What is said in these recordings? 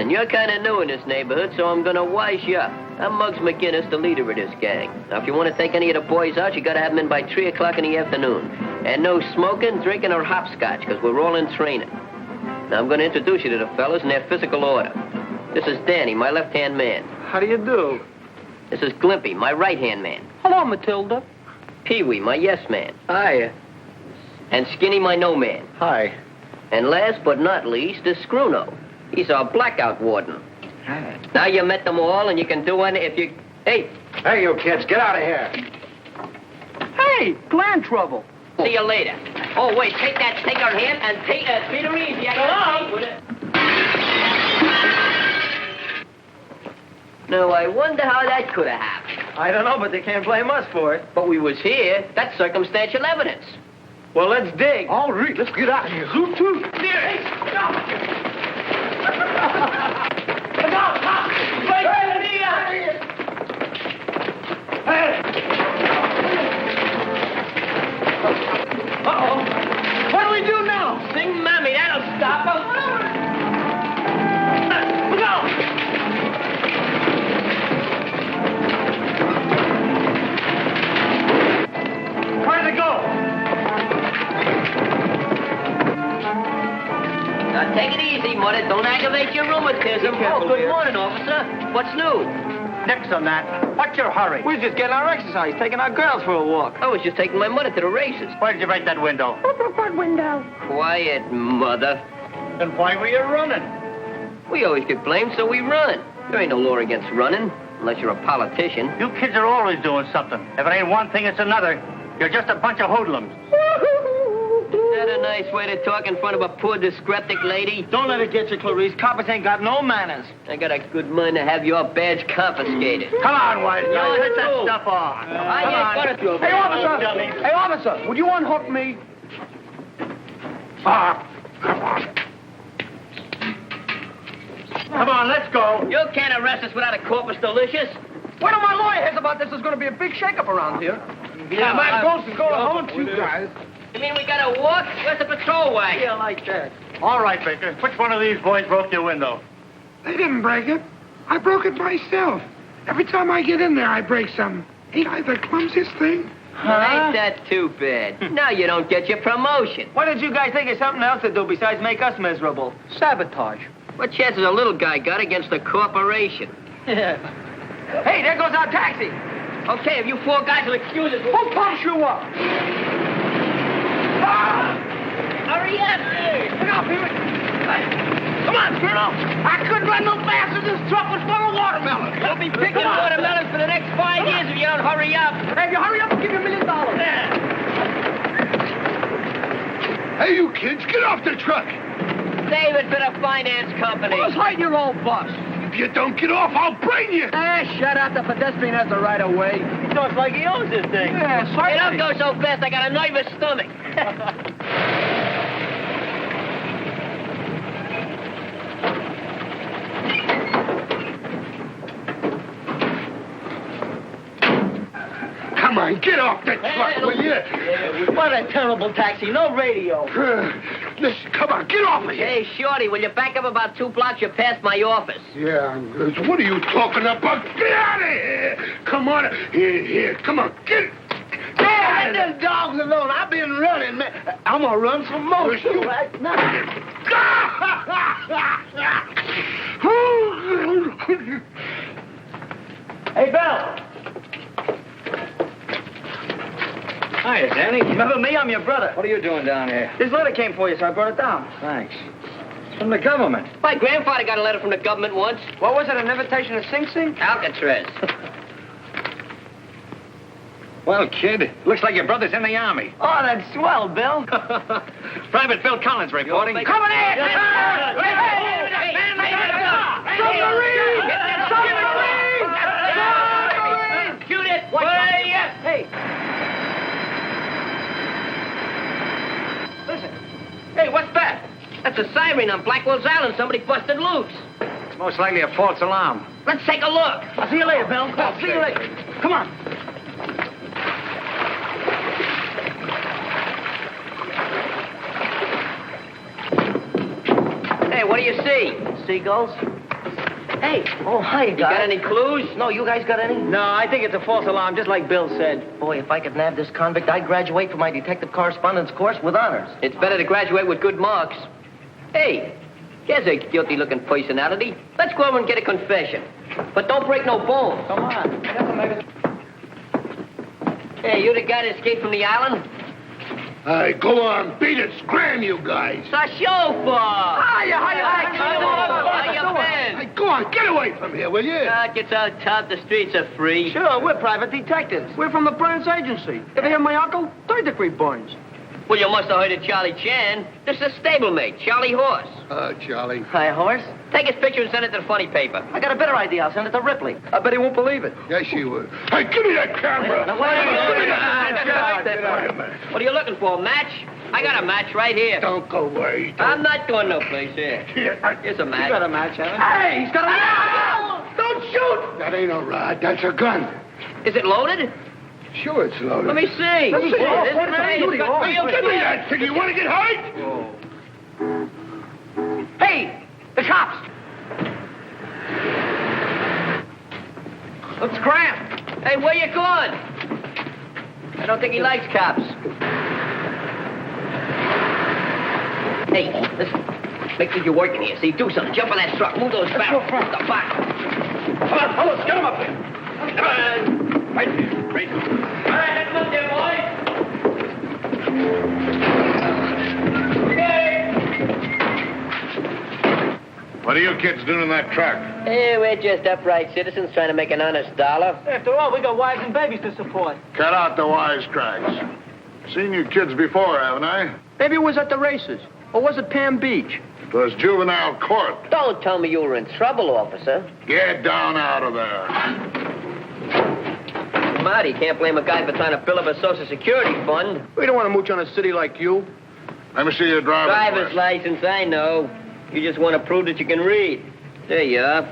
Listen, you're kind of new in this neighborhood, so I'm going to wise you up. I'm Muggs McGinnis, the leader of this gang. Now, if you want to take any of the boys out, you got to have them in by 3 o'clock in the afternoon. And no smoking, drinking, or hopscotch, because we're all in training. Now, I'm going to introduce you to the fellas in their physical order. This is Danny, my left-hand man. How do you do? This is Glimpy, my right-hand man. Hello, Matilda. Pee-wee, my yes man. Hi. And Skinny, my no man. Hi. And last but not least is Scruno. He's our blackout warden. Hi. Now you met them all, and you can do one if you... Hey! Hey, you kids, get out of here. Hey, gland trouble. See you later. Oh, wait, take her hand and treat her easy. I got with it. Now, I wonder how that could have happened. I don't know, but they can't blame us for it. But we was here. That's circumstantial evidence. Well, let's dig. All right, let's get out of here. Zoom, too. Uh-oh. What do we do now? Sing Mammy, that'll stop them. Look out! Where'd they go? Now, take it easy, Mother. Don't aggravate your rheumatism. careful, Good dear. morning, officer. What's new? Nix on that. What's your hurry? We're just getting our exercise, taking our girls for a walk. I was just taking my mother to the races. Why did you break that window? What window? Quiet, Mother. Then why were you running? We always get blamed, so we run. There ain't no law against running, unless you're a politician. You kids are always doing something. If it ain't one thing, it's another. You're just a bunch of hoodlums. Is that a nice way to talk in front of a poor, dyspeptic lady? Don't let it get you, Clarice. Coppers ain't got no manners. I got a good mind to have your badge confiscated. Come on, white guy. You're Take that through. stuff off. I ain't gonna... Hey, officer! Hey, officer! Would you unhook me? Come on, let's go. You can't arrest us without a corpus delicious. Wait till my lawyer hears about this. There's going to be a big shakeup around here. Yeah, my ghost is going home to you guys. You mean we gotta walk? Where's the patrol wagon? Yeah, like that. All right, Baker. Which one of these boys broke your window? They didn't break it. I broke it myself. Every time I get in there, I break something. Ain't I the clumsiest thing? Ain't that too bad? Now you don't get your promotion. Why did you guys think of something else to do besides make us miserable? Sabotage. What chances a little guy got against a corporation? Yeah. Hey, there goes our taxi. Okay, if you 4 guys will excuse us... Who pumps you up? Hurry up! Look out, Pee-wee. Come on, Colonel. I couldn't run no faster. This truck was full of watermelons. You'll be picking watermelons for the next 5 years if you don't hurry up. Hey, if you hurry up, I'll give you $1 million. Hey, you kids, get off the truck. Save it for the finance company. Who's hiding your old bus? If you don't get off, I'll brain you. Shut up. The pedestrian has the right of way. He talks like he owns this thing. Yeah, Hey, don't go so fast. I got a nervous stomach. Come on, get off the truck, will you? What a terrible taxi. No radio. Listen, come on, get off of here. Hey, Shorty, will you back up about 2 blocks? You're past my office. Yeah, I'm good. What are you talking about? Get out of here. Come on. Here, come on, get it. Let them dogs alone. I've been running, man. I'm going to run some more right now. Hey, Bill. Hiya, Danny. Remember me? I'm your brother. What are you doing down here? This letter came for you, so I brought it down. Thanks. It's from the government. My grandfather got a letter from the government once. What was it, an invitation to Sing Sing? Alcatraz. Well, kid, looks like your brother's in the Army. Oh, that's swell, Bill. Private Bill Collins reporting. Come in here! Submarine! Shoot it! Hey! Listen. Hey, what's that? That's a siren on Blackwell's Island. Somebody busted loose. It's most likely a false alarm. Let's take a look. I'll see you later, Bill. I'll see you later. Come on. Hey, what do you see? Seagulls? Hey. Oh, hi, guys. You got any clues? No, you guys got any? No, I think it's a false alarm, just like Bill said. Boy, if I could nab this convict, I'd graduate from my detective correspondence course with honors. It's better to graduate with good marks. Hey, here's a guilty-looking personality. Let's go over and get a confession. But don't break no bones. Come on. Hey, you the guy that escaped from the island? Hey, go on, beat it. Scram, you guys. It's a chauffeur. Hey, go on, get away from here, will you? It's so tough, the streets are free. Sure, we're private detectives. We're from the Burns Agency. Ever hear of my uncle? Third-degree burns. Well, you must have heard of Charlie Chan. This is a stablemate, Charlie Horse. Charlie. Hi, Horse. Take his picture and send it to the funny paper. I got a better idea. I'll send it to Ripley. I bet he won't believe it. Yes, she would. Hey, give me that camera. Now, wait a minute. Wait a minute. What are you looking for, a match? I got a match right here. Don't go away. I'm not going no place here. Here's a match. You got a match, haven't you? Hey, he's got a rod! Don't shoot! That ain't a rod. That's a gun. Is it loaded? Sure, it's loaded. Let me see. Let me see. This What thing has got real Give me that thing. You want to get hurt? Hey, the cops. Looks cramped. Hey, where you going? I don't think he likes cops. Hey, listen. Make sure you're working here. See, do something. Jump on that truck. Move those barrels. The back. Come on, fellas, get him up there. Come on. Right there. Right there. All right, let's look there, boys. What are you kids doing in that truck? Hey, we're just upright citizens trying to make an honest dollar. After all, we got wives and babies to support. Cut out the wisecracks. Seen you kids before, haven't I? Maybe it was at the races. Or was it Palm Beach? It was juvenile court. Don't tell me you were in trouble, officer. Get down out of there. Marty, can't blame a guy for trying to build up a Social Security fund. We don't want to mooch on a city like you. Let me see your driver's License, I know. You just want to prove that you can read. There you are.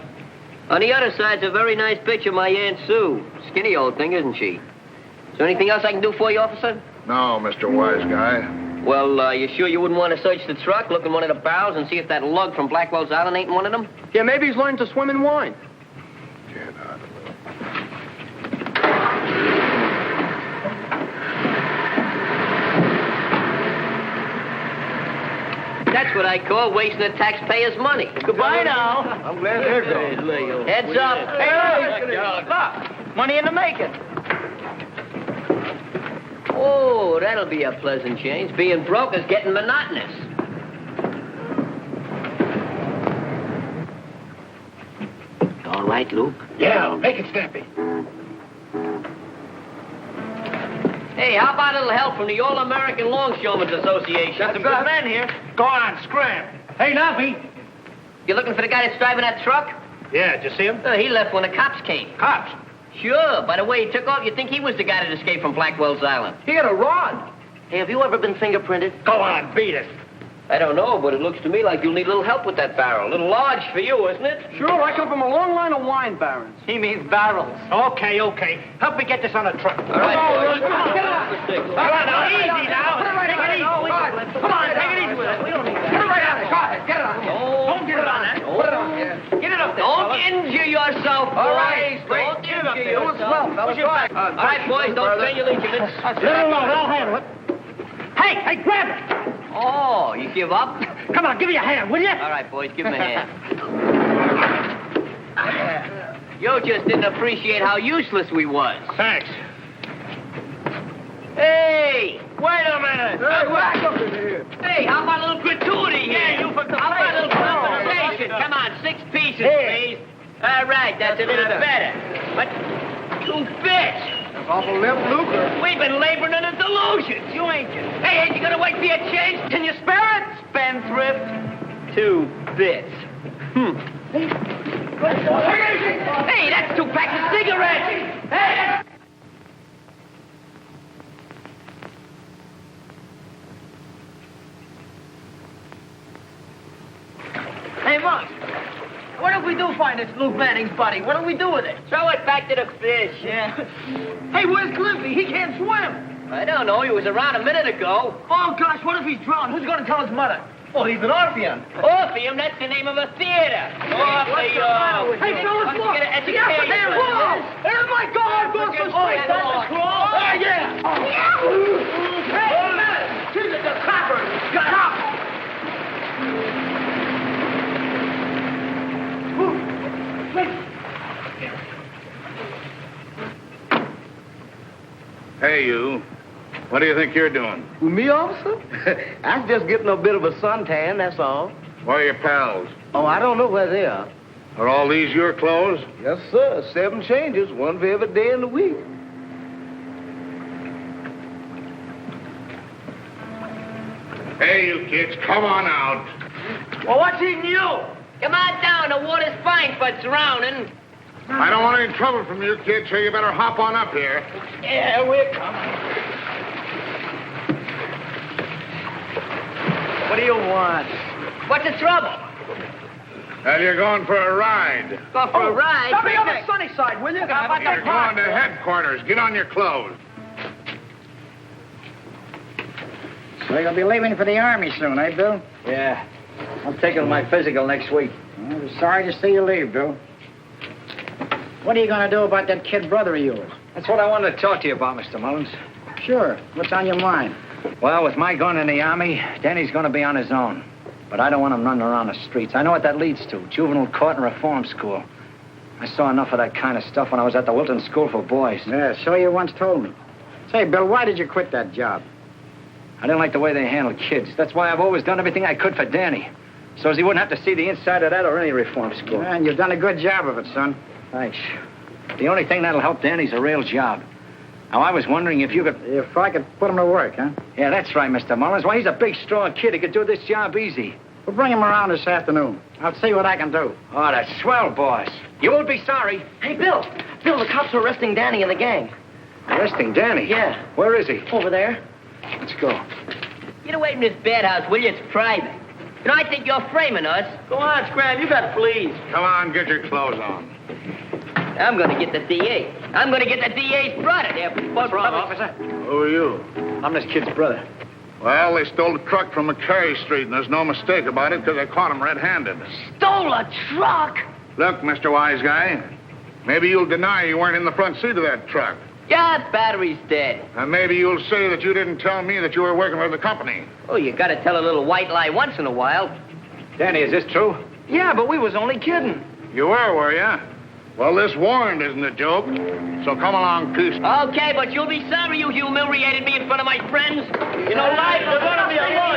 On the other side's a very nice picture of my Aunt Sue. Skinny old thing, isn't she? Is there anything else I can do for you, officer? No, Mr. Wise Guy. Well, you sure you wouldn't want to search the truck, look in one of the barrels, and see if that lug from Blackwell's Island ain't in one of them? Yeah, maybe he's learned to swim in wine. Get out of there. That's what I call wasting the taxpayers' money. Goodbye now. I'm glad they're gone. Heads up. Hey, look, money in the making. Oh, that'll be a pleasant change. Being broke is getting monotonous. All right, Luke? Yeah, make it snappy. Hey, how about a little help from the All-American Longshoremen's Association? Got some good men here. Go on, scram. Hey, Knobby. You looking for the guy that's driving that truck? Yeah, did you see him? He left when the cops came. Cops. Sure, by the way he took off, you'd think he was the guy that escaped from Blackwell's Island. He had a rod. Hey, have you ever been fingerprinted? Go on, beat it. I don't know, but it looks to me like you'll need a little help with that barrel. A little large for you, isn't it? Sure, I come from a long line of wine barons. He means barrels. Okay. Help me get this on a truck. All right, boys. Come on, get on. All right, now, easy now. Put it right on. Take it easy. Come on, take it easy with it. We don't need that. Put it right on it. Go ahead, get it on. Don't get it on that. Put it on. Yeah. Get it up there, Don't fella. injure yourself, boys. All right, Don't Get it up injure there. yourself. Well, Push your back. All right, boys, don't strain your ligaments. Let it alone. I'll handle it. Hey, grab it. Oh, you give up? Come on, give me a hand, will you? All right, boys, give him a hand. You just didn't appreciate how useless we was. Thanks. Hey! Wait a minute. Hey, how about a little gratuity here? Yeah, you for the How about a little compensation? Come on, 6 pieces, please. All right, that's a little better. But 2 bits. Awful limp, Luke. We've been laboring in a delusion. You ain't just... Hey, ain't you gonna wait for your change? Can you spare it? Spendthrift. 2 bits. Hey, that's 2 packs of cigarettes. Hey, that's... Hey, Monk. What if we do find this Luke Manning's body? What do we do with it? Throw it back to the fish. Yeah. Hey, where's Glimpy? He can't swim. I don't know. He was around a minute ago. Oh, gosh, what if he's drowned? Who's going to tell his mother? Oh, he's an Orpheum. Orpheum? That's the name of a theater. Orpheum. Hey, fellas, look. Get an education. There's my guard. Goes for straight down the claw. Oh, yeah. Hey, Jesus, the coppers. Got up. Hey, you. What do you think you're doing? Me, officer? I'm just getting a bit of a suntan, that's all. Where are your pals? Oh, I don't know where they are. Are all these your clothes? Yes, sir. 7 changes, one for every day in the week. Hey, you kids, come on out. Well, what's eating you? Come on down. The water's fine for drowning. I don't want any trouble from you kids, so you better hop on up here. Yeah, we're coming. What do you want? What's the trouble? Well, you're going for a ride. Go for a ride. Stop me on the sunny side, will you? How about You're going to headquarters. Get on your clothes. So you'll be leaving for the Army soon, eh, Bill? Yeah. I'm taking my physical next week. I'm sorry to see you leave, Bill. What are you going to do about that kid brother of yours? That's what I wanted to talk to you about, Mr. Mullins. Sure. What's on your mind? Well, with my going in the Army, Danny's going to be on his own. But I don't want him running around the streets. I know what that leads to. Juvenile court and reform school. I saw enough of that kind of stuff when I was at the Wilton School for Boys. Yeah, so you once told me. Say, Bill, why did you quit that job? I didn't like the way they handled kids. That's why I've always done everything I could for Danny. So as he wouldn't have to see the inside of that or any reform school. Yeah, and you've done a good job of it, son. Thanks. The only thing that'll help Danny's a real job. Now, I was wondering if you could... If I could put him to work, huh? Yeah, that's right, Mr. Mullins. Why, he's a big, strong kid. He could do this job easy. We'll bring him around this afternoon. I'll see what I can do. Oh, that's swell, boss. You won't be sorry. Hey, Bill. Bill, the cops are arresting Danny and the gang. Arresting Danny? Yeah. Where is he? Over there. Let's go. Get away from this bed house, will you? It's private. You know, I think you're framing us. Go on, Scram. You got fleas. Come on, get your clothes on. I'm going to get the DA. I'm going to get the DA's brother there. What's wrong, officer? Who are you? I'm this kid's brother. Well, they stole a truck from McCary Street, and there's no mistake about it because I caught them red-handed. Stole a truck? Look, Mr. Wise Guy, maybe you'll deny you weren't in the front seat of that truck. Yeah, battery's dead. And maybe you'll say that you didn't tell me that you were working for the company. Oh, you got to tell a little white lie once in a while. Danny, is this true? Yeah, but we was only kidding. You were you? Well, this warrant isn't a joke, so come along, peace. Okay, but you'll be sorry you humiliated me in front of my friends. You know, life is going to be a long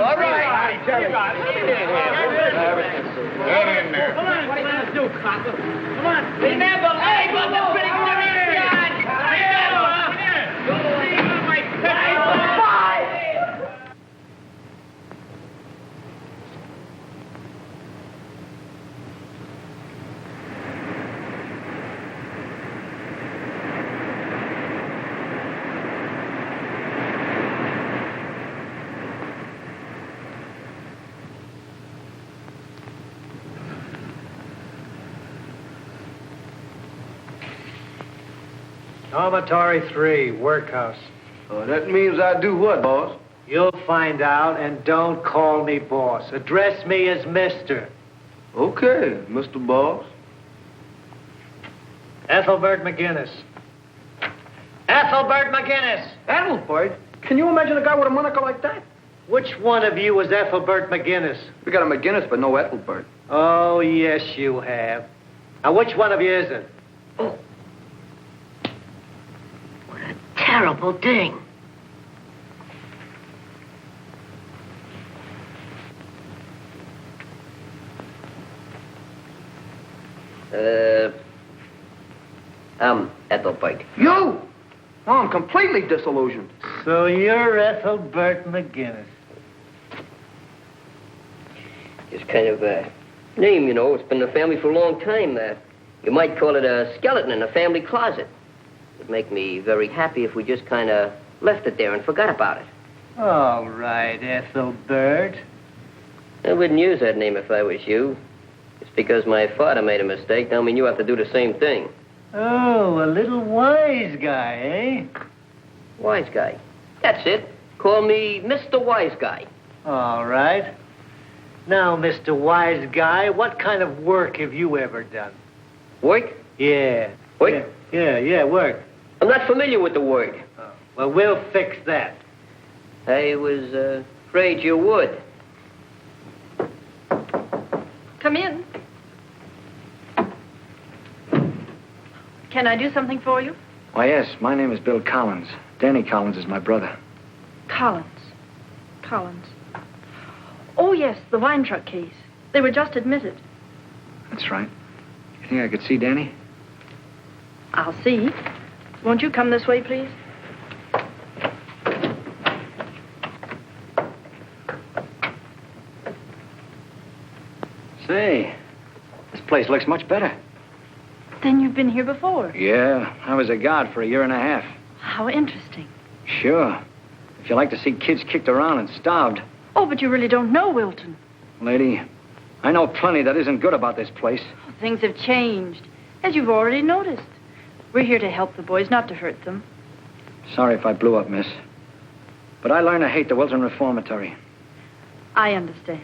All right. Get in there. Come on, what are you going to do, copper? Come on. Remember, life was a big Dormitory 3, workhouse. Oh, that means I do what, boss? You'll find out, and don't call me boss. Address me as Mister. Okay, Mr. Boss. Ethelbert McGinnis. Ethelbert McGinnis! Ethelbert? Can you imagine a guy with a moniker like that? Which one of you is Ethelbert McGinnis? We got a McGinnis, but no Ethelbert. Oh, yes, you have. Now, which one of you is it? Oh. What a terrible thing. I'm Ethelbert. You? Oh, I'm completely disillusioned. So you're Ethelbert McGinnis. It's kind of a name, you know. It's been in the family for a long time. You might call it a skeleton in a family closet. It'd make me very happy if we just kind of left it there and forgot about it. All right, Ethelbert. I wouldn't use that name if I was you. It's because my father made a mistake. Don't mean you have to do the same thing. Oh, a little wise guy, eh? Wise guy. That's it. Call me Mr. Wise Guy. All right. Now, Mr. Wise Guy, what kind of work have you ever done? Work? Yeah. Work? Yeah, work. I'm not familiar with the word. Oh. Well, we'll fix that. I was afraid you would. Come in. Can I do something for you? Why, yes. My name is Bill Collins. Danny Collins is my brother. Collins. Oh, yes, the wine truck case. They were just admitted. That's right. You think I could see Danny? I'll see. Won't you come this way, please? Say, this place looks much better. Then you've been here before. Yeah, I was a guard for 1.5 years. How interesting. Sure. If you like to see kids kicked around and starved. Oh, but you really don't know Wilton. Lady, I know plenty that isn't good about this place. Oh, things have changed, as you've already noticed. We're here to help the boys, not to hurt them. Sorry if I blew up, miss. But I learned to hate the Wilton Reformatory. I understand.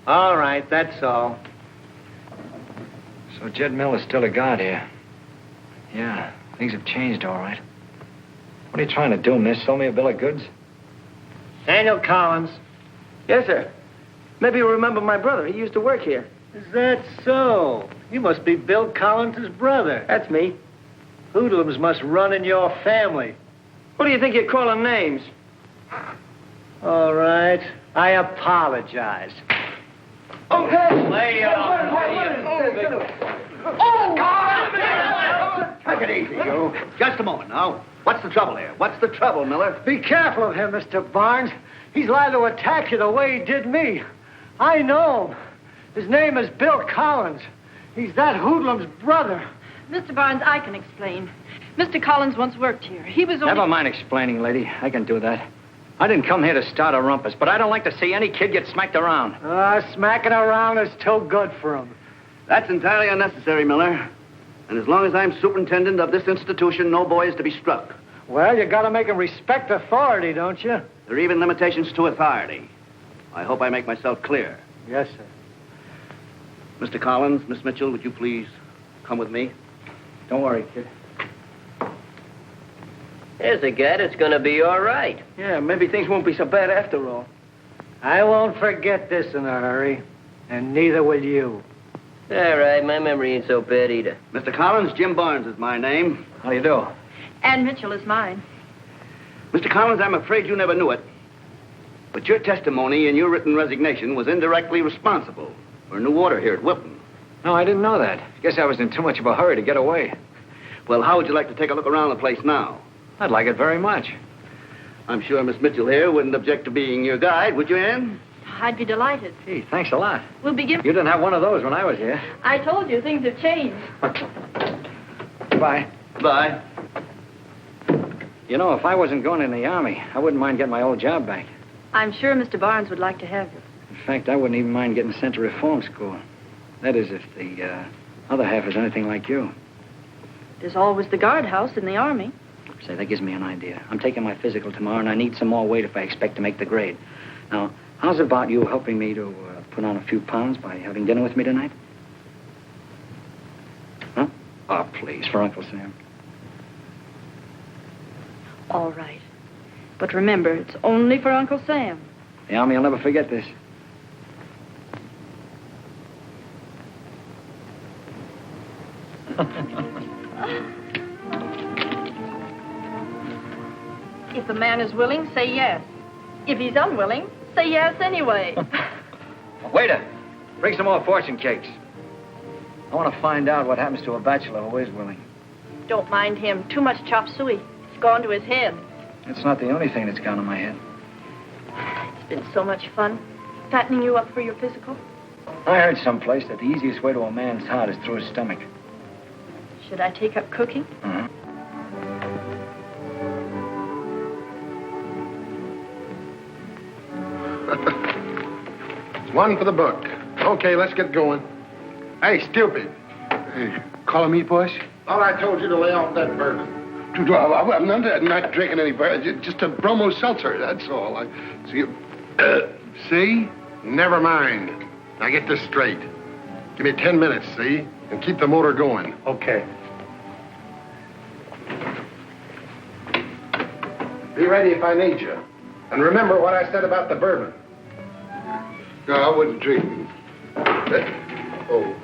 All right, that's all. So Jed Mill is still a guard here. Yeah, things have changed, all right. What are you trying to do, miss? Sell me a bill of goods? Daniel Collins. Yes, sir. Maybe you remember my brother. He used to work here. Is that so? You must be Bill Collins' brother. That's me. Hoodlums must run in your family. What do you think you're calling names? All right. I apologize. Oh, hey! Lay off. Take it easy, you. Just a moment now. What's the trouble here? What's the trouble, Miller? Be careful of him, Mr. Barnes. He's liable to attack you the way he did me. I know him. His name is Bill Collins. He's that hoodlum's brother. Mr. Barnes, I can explain. Mr. Collins once worked here. He was only... Never mind explaining, lady. I can do that. I didn't come here to start a rumpus, but I don't like to see any kid get smacked around. Smacking around is too good for him. That's entirely unnecessary, Miller. And as long as I'm superintendent of this institution, no boy is to be struck. Well, you gotta make him respect authority, don't you? There are even limitations to authority. I hope I make myself clear. Yes, sir. Mr. Collins, Miss Mitchell, would you please come with me? Don't worry, kid. There's a guy that's gonna be all right. Yeah, maybe things won't be so bad after all. I won't forget this in a hurry, and neither will you. All right, my memory ain't so bad either. Mr. Collins, Jim Barnes is my name. How do you do? Ann Mitchell is mine. Mr. Collins, I'm afraid you never knew it, but your testimony in your written resignation was indirectly responsible for new order here at Wilton. No, I didn't know that. Guess I was in too much of a hurry to get away. Well, how would you like to take a look around the place now? I'd like it very much. I'm sure Miss Mitchell here wouldn't object to being your guide, would you, Ann? I'd be delighted. Gee, thanks a lot. We'll begin... You didn't have one of those when I was here. I told you, things have changed. Goodbye. Bye. You know, if I wasn't going in the Army, I wouldn't mind getting my old job back. I'm sure Mr. Barnes would like to have you. In fact, I wouldn't even mind getting sent to Reform School. That is, if the other half is anything like you. There's always the guardhouse in the Army. Say, that gives me an idea. I'm taking my physical tomorrow, and I need some more weight if I expect to make the grade. Now, how's about you helping me to put on a few pounds by having dinner with me tonight? Huh? Oh, please, for Uncle Sam. All right. But remember, it's only for Uncle Sam. The Army will never forget this. If a man is willing, say yes. If he's unwilling, say yes anyway. Waiter, bring some more fortune cakes. I want to find out what happens to a bachelor who is willing. Don't mind him. Too much chop suey. It's gone to his head. It's not the only thing that's gone to my head. It's been so much fun, fattening you up for your physical. I heard someplace that the easiest way to a man's heart is through his stomach. Should I take up cooking? Uh-huh. One for the book. Okay, let's get going. Hey, stupid. Hey, calling me, boss? Thought I told you to lay off that bourbon. I'm not drinking any bourbon. Just a bromo seltzer, that's all. See? Never mind. Now get this straight. Give me 10 minutes, see? And keep the motor going. Okay. Be ready if I need you. And remember what I said about the bourbon. No, I wouldn't drink. Oh.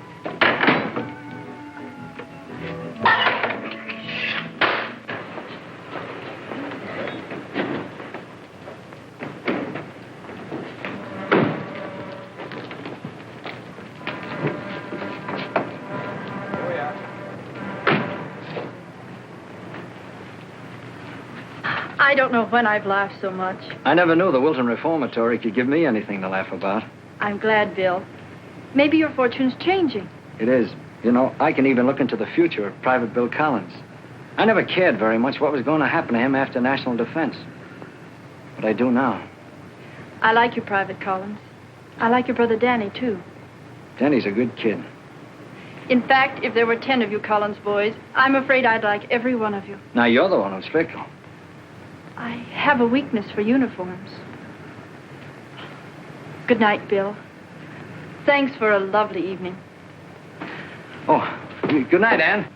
I don't know when I've laughed so much. I never knew the Wilton Reformatory could give me anything to laugh about. I'm glad, Bill. Maybe your fortune's changing. It is. You know, I can even look into the future of Private Bill Collins. I never cared very much what was going to happen to him after national defense. But I do now. I like you, Private Collins. I like your brother Danny, too. Danny's a good kid. In fact, if there were 10 of you Collins boys, I'm afraid I'd like every one of you. Now, you're the one who's fickle. I have a weakness for uniforms. Good night, Bill. Thanks for a lovely evening. Oh, good night, Ann.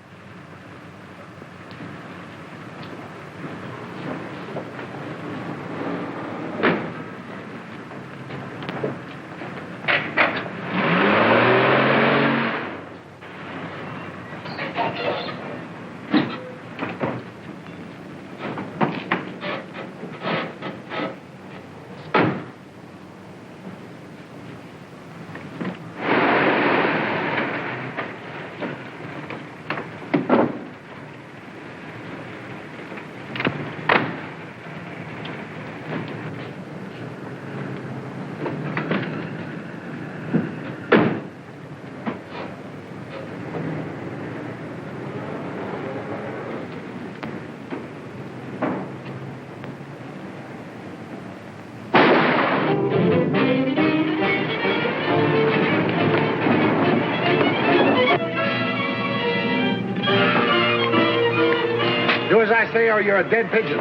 Say, or you're a dead pigeon.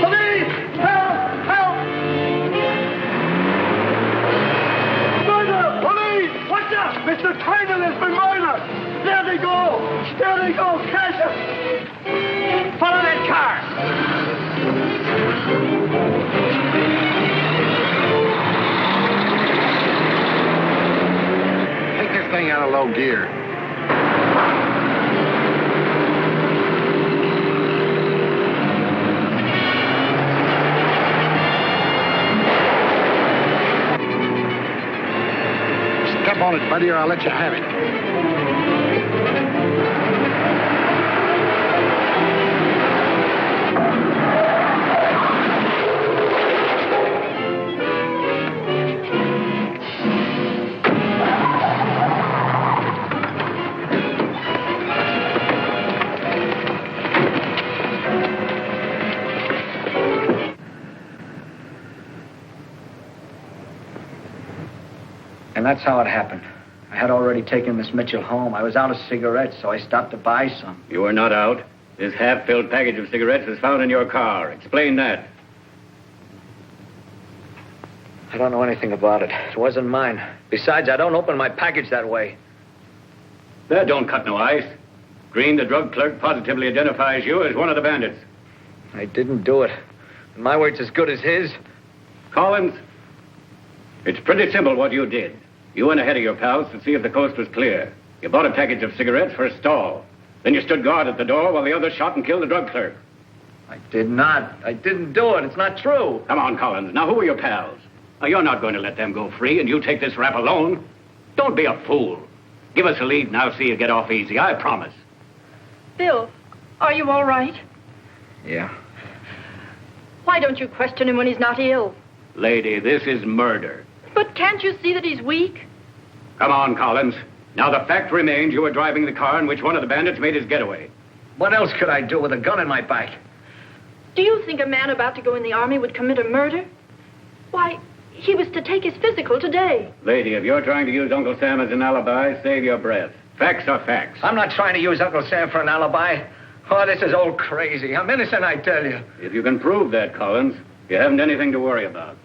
Police! Help! Help! Murder! Police! Watch out! Mr. Trainer has been murdered! There they go! There they go! Catch them! Follow that car! Take this thing out of low gear. On it, buddy, or I'll let you have it. And that's how it happened. I had already taken Miss Mitchell home. I was out of cigarettes, so I stopped to buy some. You were not out. This half-filled package of cigarettes was found in your car. Explain that. I don't know anything about it. It wasn't mine. Besides, I don't open my package that way. That don't cut no ice. Green, the drug clerk, positively identifies you as one of the bandits. I didn't do it. And my word's as good as his. Collins, it's pretty simple what you did. You went ahead of your pals to see if the coast was clear. You bought a package of cigarettes for a stall. Then you stood guard at the door while the others shot and killed the drug clerk. I did not. I didn't do it. It's not true. Come on, Collins. Now, who are your pals? Now, you're not going to let them go free, and you take this rap alone. Don't be a fool. Give us a lead, and I'll see you get off easy. I promise. Bill, are you all right? Yeah. Why don't you question him when he's not ill? Lady, this is murder. But can't you see that he's weak? Come on, Collins. Now, the fact remains you were driving the car in which one of the bandits made his getaway. What else could I do with a gun in my back? Do you think a man about to go in the army would commit a murder? Why, He was to take his physical today. Lady, if you're trying to use Uncle Sam as an alibi, save your breath. Facts are facts. I'm not trying to use Uncle Sam for an alibi. Oh, this is all crazy. I'm innocent, I tell you. If you can prove that, Collins, you haven't anything to worry about.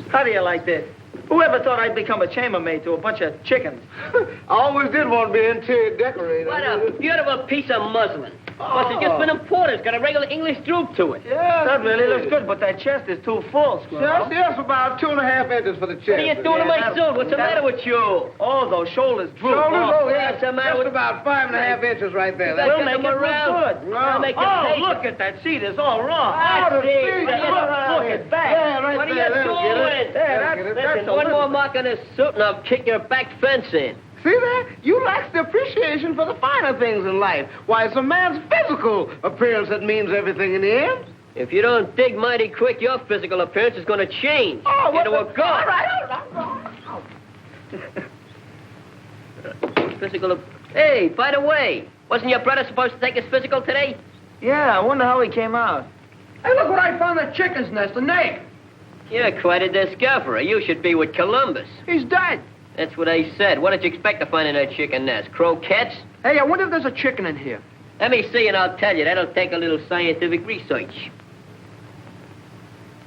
How do you like this? Whoever thought I'd become a chambermaid to a bunch of chickens? I always did want to be an interior decorator. What a beautiful piece of muslin. Must have just been imported. It's got a regular English droop to it. Yeah, That really looks good, but that chest is too full, Squirrel. Yes, about 2.5 inches for the chest. What are you doing to my suit? What's the matter with you? Oh, those shoulders droop. What's the matter with... about 5.5 inches right there. We'll make it look around. good. I'll make it Oh, take look at that seat. It's all wrong. That's the it. seat. Look at that. Yeah, right What are there. you doing? That's Listen, one more mark on this suit and I'll kick your back fence in. See that? You lack the appreciation for the finer things in life. Why, it's a man's physical appearance that means everything in the end. If you don't dig mighty quick, your physical appearance is going to change into a god. All right. Hey, by the way, wasn't your brother supposed to take his physical today? Yeah, I wonder how he came out. Hey, look what I found in the chicken's nest, a egg. You're quite a discoverer. You should be with Columbus. He's dead. That's what I said. What did you expect to find in that chicken nest? Croquettes? Hey, I wonder if there's a chicken in here. Let me see and I'll tell you. That'll take a little scientific research.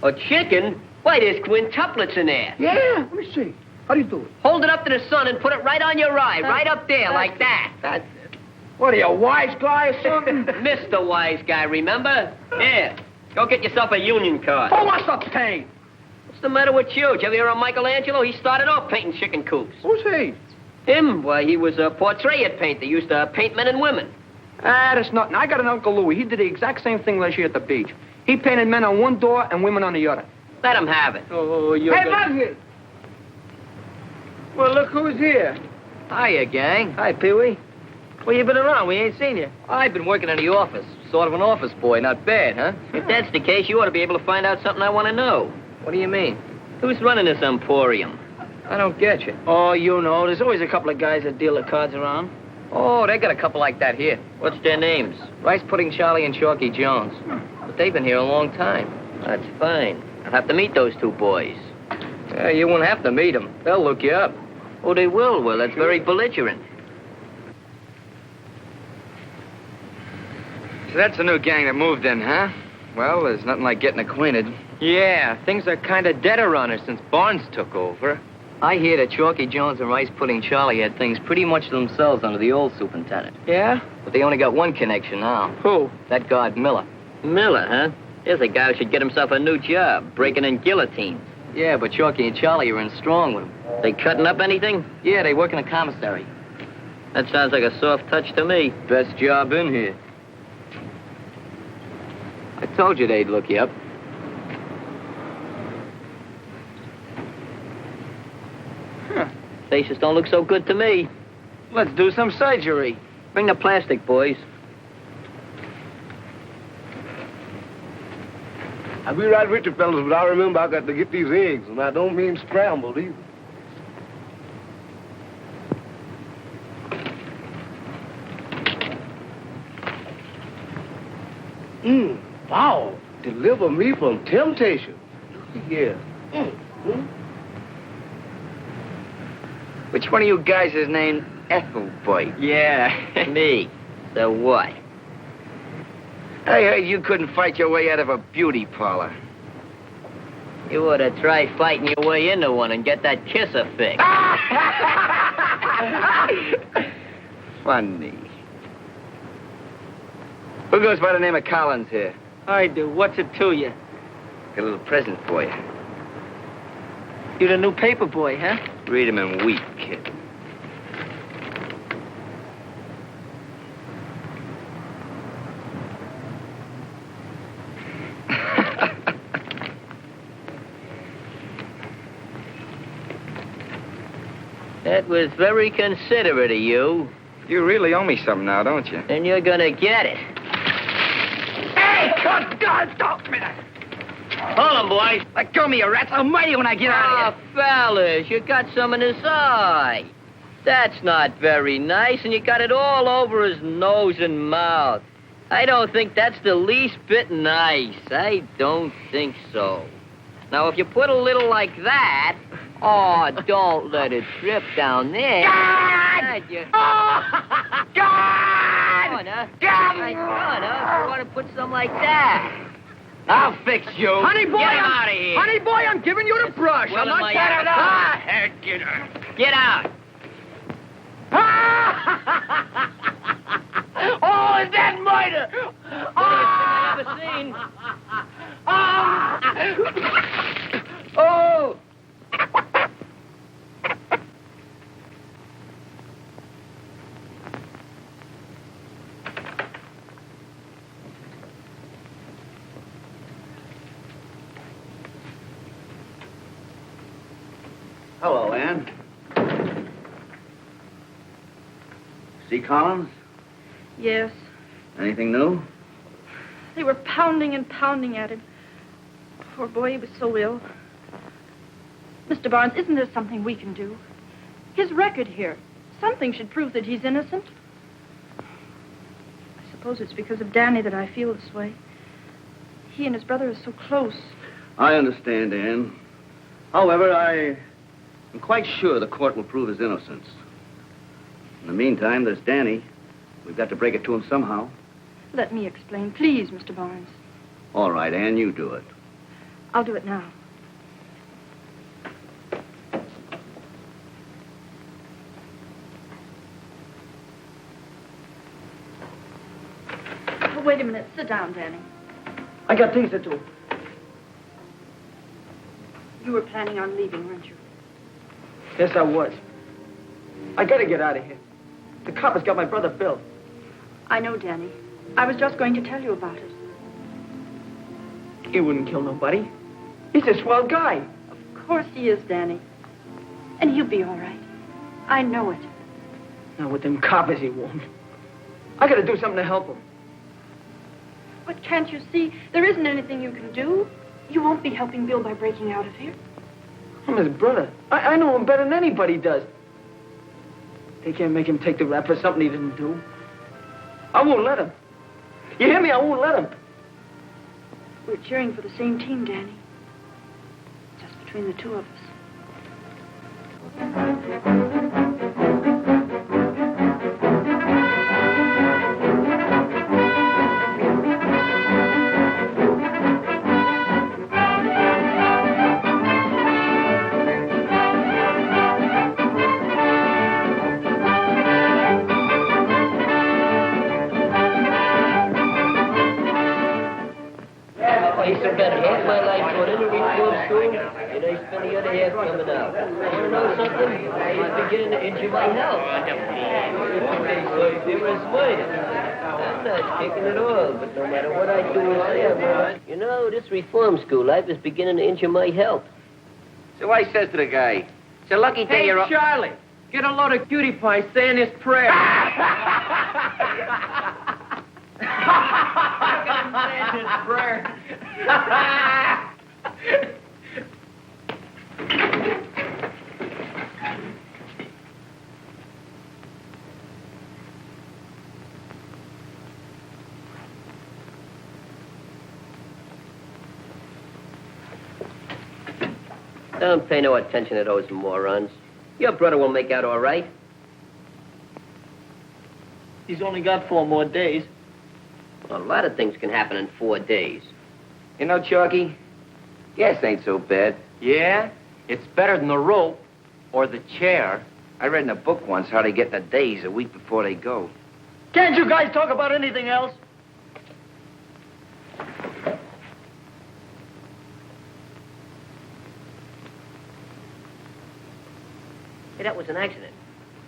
A chicken? Why, there's quintuplets in there. Yeah, let me see. How do you do it? Hold it up to the sun and put it right on your eye, right up there, like that. That's it. What are you, a wise guy or something? Mr. Wise Guy, remember? Here, go get yourself a union card. Oh, what's the pain? What's the matter with you? Did you ever hear of Michelangelo? He started off painting chicken coops. Who's he? Him? Why, he was a portrait painter. He used to paint men and women. Ah, that's nothing. I got an Uncle Louie. He did the exact same thing last year at the beach. He painted men on one door and women on the other. Let him have it. Oh, you're... Hey, Leslie! Well, look who's here. Hiya, gang. Hi, Pee-wee. Well, you been around. We ain't seen you. I've been working in the office. Sort of an office boy. Not bad, huh? If that's the case, you ought to be able to find out something I want to know. What do you mean? Who's running this emporium? I don't get you. Oh, you know. There's always a couple of guys that deal the cards around. Oh, they got a couple like that here. What's their names? Rice Pudding Charlie and Chalky Jones. But they've been here a long time. That's fine. I'll have to meet those two boys. Yeah, you won't have to meet them. They'll look you up. Oh, they will? Well, that's very belligerent. So that's the new gang that moved in, huh? Well, there's nothing like getting acquainted. Yeah, things are kind of dead around her since Barnes took over. I hear that Chalky Jones and Rice Pudding Charlie had things pretty much to themselves under the old superintendent. Yeah? But they only got one connection now. Who? That guard Miller. Miller, huh? Here's a guy who should get himself a new job, breaking in guillotines. Yeah, but Chalky and Charlie are in strong with him. They cutting up anything? Yeah, they work in a commissary. That sounds like a soft touch to me. Best job in here. I told you they'd look you up. Faces don't look so good to me. Let's do some surgery. Bring the plastic, boys. I'll be right with you, fellas, but I remember I got to get these eggs, and I don't mean scrambled either. Wow. Deliver me from temptation. Yeah. Which one of you guys is named Ethelboy? Yeah, me. So what? I heard you couldn't fight your way out of a beauty parlor. You ought to try fighting your way into one and get that kisser fix. Funny. Who goes by the name of Collins here? I do. What's it to you? Got a little present for you. You're the new paper boy, huh? Read him and weep, kid. That was very considerate of you. You really owe me something now, don't you? And you're gonna get it. Hey, God, don't a minute. Hold him, boys. Let go of me, you rats. I'll murder you when I get out of here. Fellas, you got some in his eye. That's not very nice, and you got it all over his nose and mouth. I don't think that's the least bit nice. I don't think so. Now, if you put a little like that... Oh, don't let it trip down there. God! God! God! God! You want to put some like that. I'll fix you. Honey boy, Get him out of here. Honey boy, I'm giving you the brush. Well, I'm not my getting ass. out. Get out. Get out. Oh, is that murder? Funniest thing I ever seen. Oh! Hello, Ann. See Collins? Yes. Anything new? They were pounding and pounding at him. Poor boy, he was so ill. Mr. Barnes, isn't there something we can do? His record here. Something should prove that he's innocent. I suppose it's because of Danny that I feel this way. He and his brother are so close. I understand, Ann. However, I am quite sure the court will prove his innocence. In the meantime, there's Danny. We've got to break it to him somehow. Let me explain, please, Mr. Barnes. All right, Ann, you do it. I'll do it now. Oh, wait a minute. Sit down, Danny. I got things to do. You were planning on leaving, weren't you? Yes, I was. I gotta get out of here. The coppers got my brother Bill. I know, Danny. I was just going to tell you about it. He wouldn't kill nobody. He's a swell guy. Of course he is, Danny. And he'll be all right. I know it. Now, with them coppers, he won't. I gotta do something to help him. But can't you see? There isn't anything you can do. You won't be helping Bill by breaking out of here. I'm his brother. I know him better than anybody does. They can't make him take the rap for something he didn't do. I won't let him. You hear me? I won't let him. We're cheering for the same team, Danny. Just between the two of us. I spent half my life going into reform school, and I spent the other half coming out. You want to know something? I'm beginning to injure my health. They were smart. I'm not kicking at all, but no matter what I do or say, I'm right. You know, this reform school life is beginning to injure my health. So I says to the guy, it's a lucky day Hey, you're... Charlie, get a load of cutie pie saying this prayer. Saying this prayer. Don't pay no attention to those morons. Your brother will make out all right. He's only got 4 more days. Well, a lot of things can happen in 4 days. You know, Chalky, gas ain't so bad. Yeah? It's better than the rope or the chair. I read in a book once how they get the days a week before they go. Can't you guys talk about anything else? Hey, that was an accident.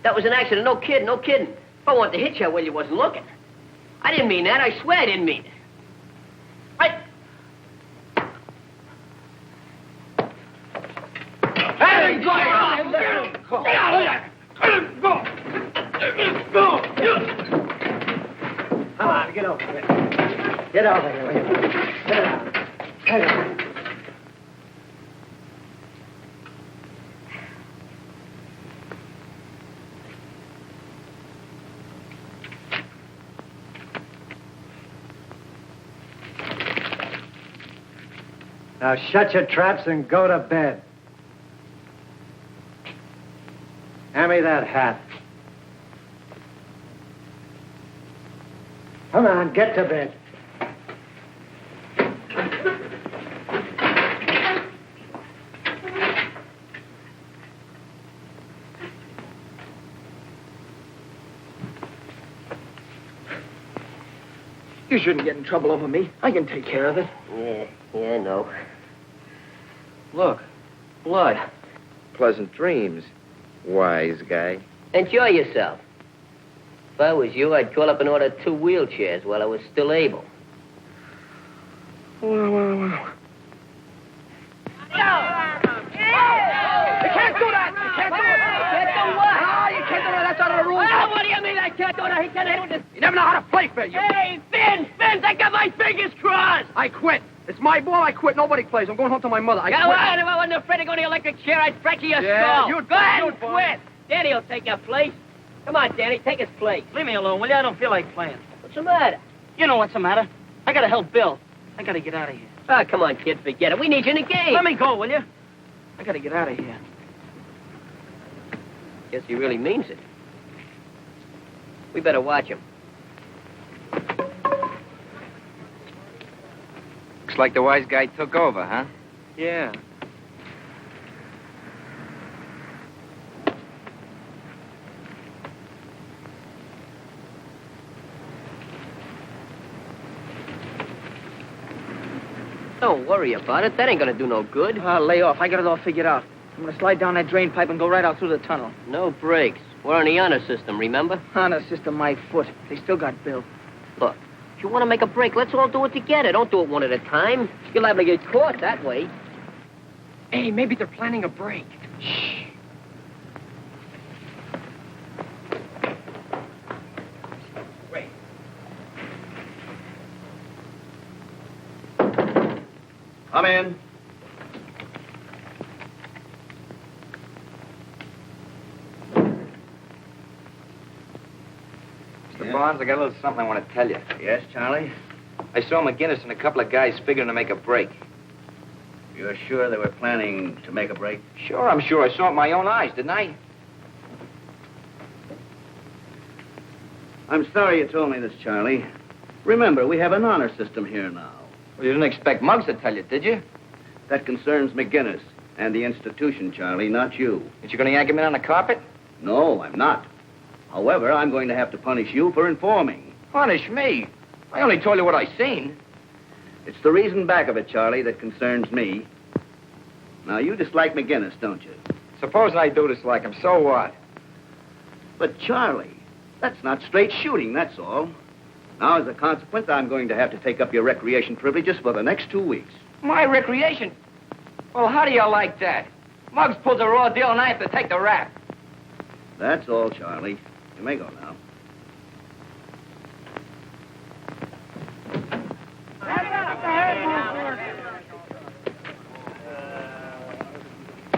That was an accident. No kidding, no kidding. If I wanted to hit you, well, you wasn't looking. I didn't mean that. I swear I didn't mean it. Hey, go on! Get out of here! Go! Come on, get over here. Get over here, will you? Sit down. Sit down. Now shut your traps and go to bed. Hand me that hat. Come on, get to bed. You shouldn't get in trouble over me. I can take care of it. Yeah, I know. Look, blood. Pleasant dreams, wise guy. Enjoy yourself. If I was you, I'd call up and order 2 wheelchairs while I was still able. Wow. You can't do that! You can't do it! Can't do what? Ah, you can't do that. That's out of the rules. What do you mean I can't do it? He can't do this. You never know how to play fair. Hey, Finn, I got my fingers crossed. I quit. It's my ball. I quit. Nobody plays. I'm going home to my mother. I Go quit. on. If I wasn't afraid to go to the electric chair, I'd fracture your Yeah, skull. you'd go ahead do and it, boy. quit. Danny will take your place. Come on, Danny, take his place. Leave me alone, will you? I don't feel like playing. What's the matter? You know what's the matter. I gotta help Bill. I gotta get out of here. Ah, come on, kid, forget it. We need you in the game. Let me go, will you? I gotta get out of here. Guess he really means it. We better watch him. Looks like the wise guy took over, huh? Yeah. Don't worry about it. That ain't gonna do no good. Lay off. I got it all figured out. I'm gonna slide down that drain pipe and go right out through the tunnel. No brakes. We're on the honor system, remember? Honor system, my foot. They still got Bill. Look, if you want to make a break, let's all do it together. Don't do it one at a time. You're liable to get caught that way. Hey, maybe they're planning a break. Shh. Come in. Mr. Barnes, I got a little something I want to tell you. Yes, Charlie? I saw McGinnis and a couple of guys figuring to make a break. You're sure they were planning to make a break? Sure, I'm sure. I saw it with my own eyes, didn't I? I'm sorry you told me this, Charlie. Remember, we have an honor system here now. Well, you didn't expect Muggs to tell you, did you? That concerns McGinnis and the institution, Charlie, not you. Aren't you going to yank him in on the carpet? No, I'm not. However, I'm going to have to punish you for informing. Punish me? I only told you what I seen. It's the reason back of it, Charlie, that concerns me. Now, you dislike McGinnis, don't you? Supposing I do dislike him, so what? But, Charlie, that's not straight shooting, that's all. Now, as a consequence, I'm going to have to take up your recreation privileges for the next 2 weeks. My recreation? Well, how do you like that? Muggs pulls a raw deal and I have to take the rap. That's all, Charlie. You may go now.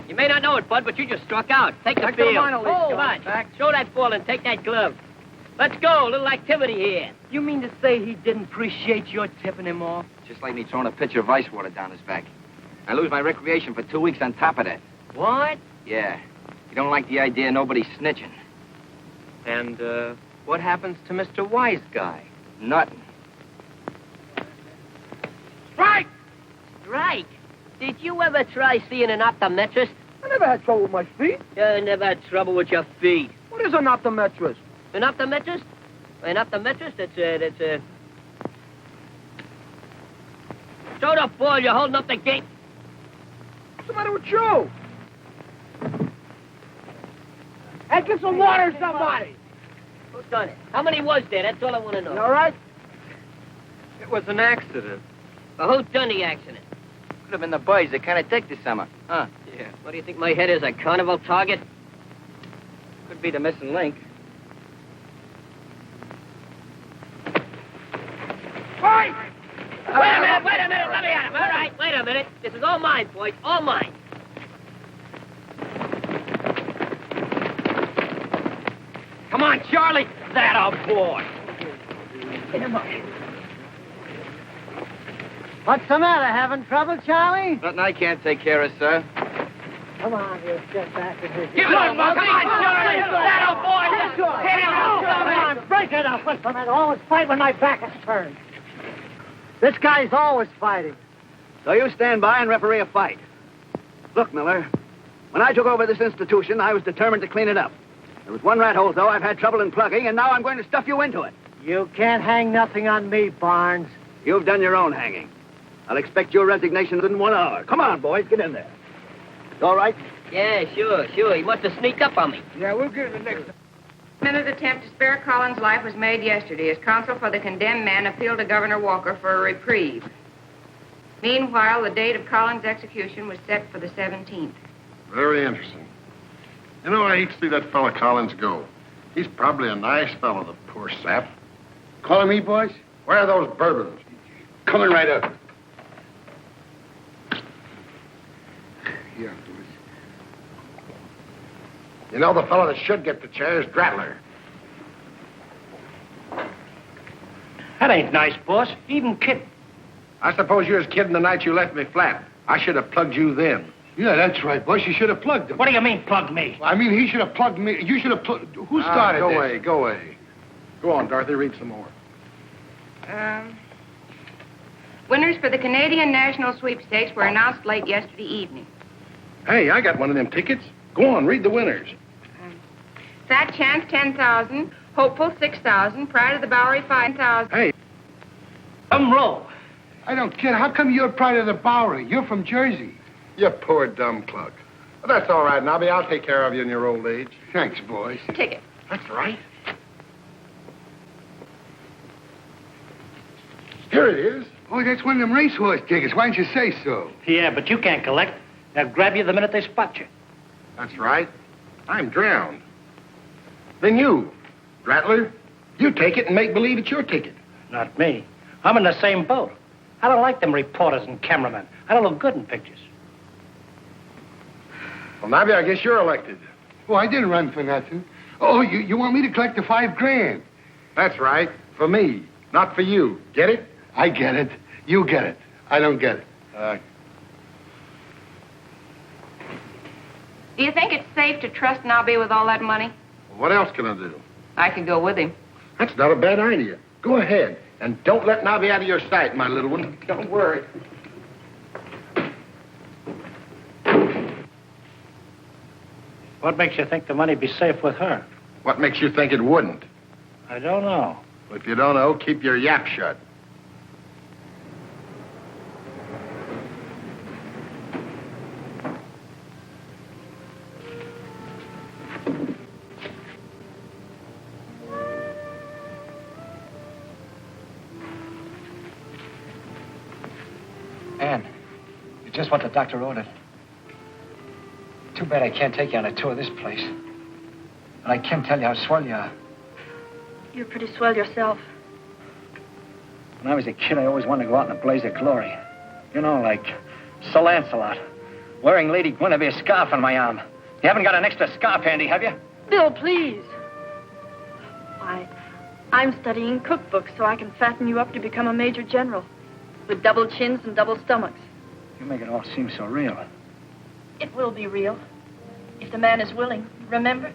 You may not know it, Bud, but you just struck out. Take the Back to the field. minor leagues, Come John. on. Back. Show that ball and take that glove. Let's go. A little activity here. You mean to say he didn't appreciate your tipping him off? Just like me throwing a pitcher of ice water down his back. I lose my recreation for 2 weeks on top of that. What? Yeah. You don't like the idea of nobody snitching. And, what happens to Mr. Wise Guy? Nothing. Strike! Strike? Did you ever try seeing an optometrist? I never had trouble with my feet. You never had trouble with your feet. What is an optometrist? An optometrist? An optometrist? That's a... Throw the ball. You're holding up the gate. What's the matter with you? Hey, get some water, somebody. Who done it? How many was there? That's all I want to know. You all right? It was an accident. Well, who done the accident? Could have been the boys. They kind of thick this summer. Huh? Yeah. What do you think my head is, a carnival target? Could be the missing link. Fight! Wait a minute. Let me at him. All right, wait a minute. This is all mine, boys. All mine. Come on, Charlie. That a boy. Get him up. What's the matter? Having trouble, Charlie? Nothing I can't take care of, sir. Come on, you get back in here. Give it up, Muggsy! Come on, Charlie! That'll boy! Hit him! Come on, break it up. What's the matter? Always fight when my back is turned. This guy's always fighting. So you stand by and referee a fight. Look, Miller, when I took over this institution, I was determined to clean it up. There was one rat hole, though, I've had trouble in plugging, and now I'm going to stuff you into it. You can't hang nothing on me, Barnes. You've done your own hanging. I'll expect your resignation in 1 hour. Come on, boys, get in there. It's all right? Yeah, sure. He must have sneaked up on me. Yeah, we'll get it the next time. Minute attempt to spare Collins' life was made yesterday as counsel for the condemned man appealed to Governor Walker for a reprieve. Meanwhile, the date of Collins' execution was set for the 17th. Very interesting. You know, I hate to see that fella Collins go. He's probably a nice fellow, the poor sap. Calling me, boys? Where are those bourbons? Coming right up. Yeah, boys. You know, the fellow that should get the chair is Drattler. That ain't nice, boss. Even kidding. I suppose you was kidding the night you left me flat. I should have plugged you then. Yeah, that's right, boss. You should have plugged him. What do you mean, plug me? I mean, he should have plugged me. You should have plugged... Who started Go this? away, go away. Go on, Dorothy, read some more. Winners for the Canadian National Sweepstakes were announced late yesterday evening. Hey, I got one of them tickets. Go on, read the winners. Fat Chance, 10,000. Hopeful, 6,000. Pride of the Bowery, 5,000. Hey. Roll. I don't care. How come you're Pride of the Bowery? You're from Jersey. You poor dumb cluck. Well, that's all right, Knobby. I'll take care of you in your old age. Thanks, boys. Ticket. That's right. Here it is. Oh, that's one of them racehorse tickets. Why didn't you say so? Yeah, but you can't collect. They'll grab you the minute they spot you. That's right. I'm drowned. Then you, Drattler, you take it and make believe it's your ticket. Not me. I'm in the same boat. I don't like them reporters and cameramen. I don't look good in pictures. Well, Knobby, I guess you're elected. Oh, I didn't run for nothing. Oh, you want me to collect the $5,000? That's right. For me, not for you. Get it? I get it. You get it. I don't get it. Do you think it's safe to trust Knobby with all that money? Well, what else can I do? I could go with him. That's not a bad idea. Go ahead. And don't let Knobby out of your sight, my little one. Don't worry. What makes you think the money'd be safe with her? What makes you think it wouldn't? I don't know. If you don't know, keep your yap shut. Ann, it's just what the doctor ordered. Too bad I can't take you on a tour of this place. But I can tell you how swell you are. You're pretty swell yourself. When I was a kid, I always wanted to go out in a blaze of glory. You know, like Sir Lancelot, wearing Lady Guinevere's scarf on my arm. You haven't got an extra scarf handy, have you? Bill, please. I'm studying cookbooks so I can fatten you up to become a major general with double chins and double stomachs. You make it all seem so real. It will be real if the man is willing. Remember?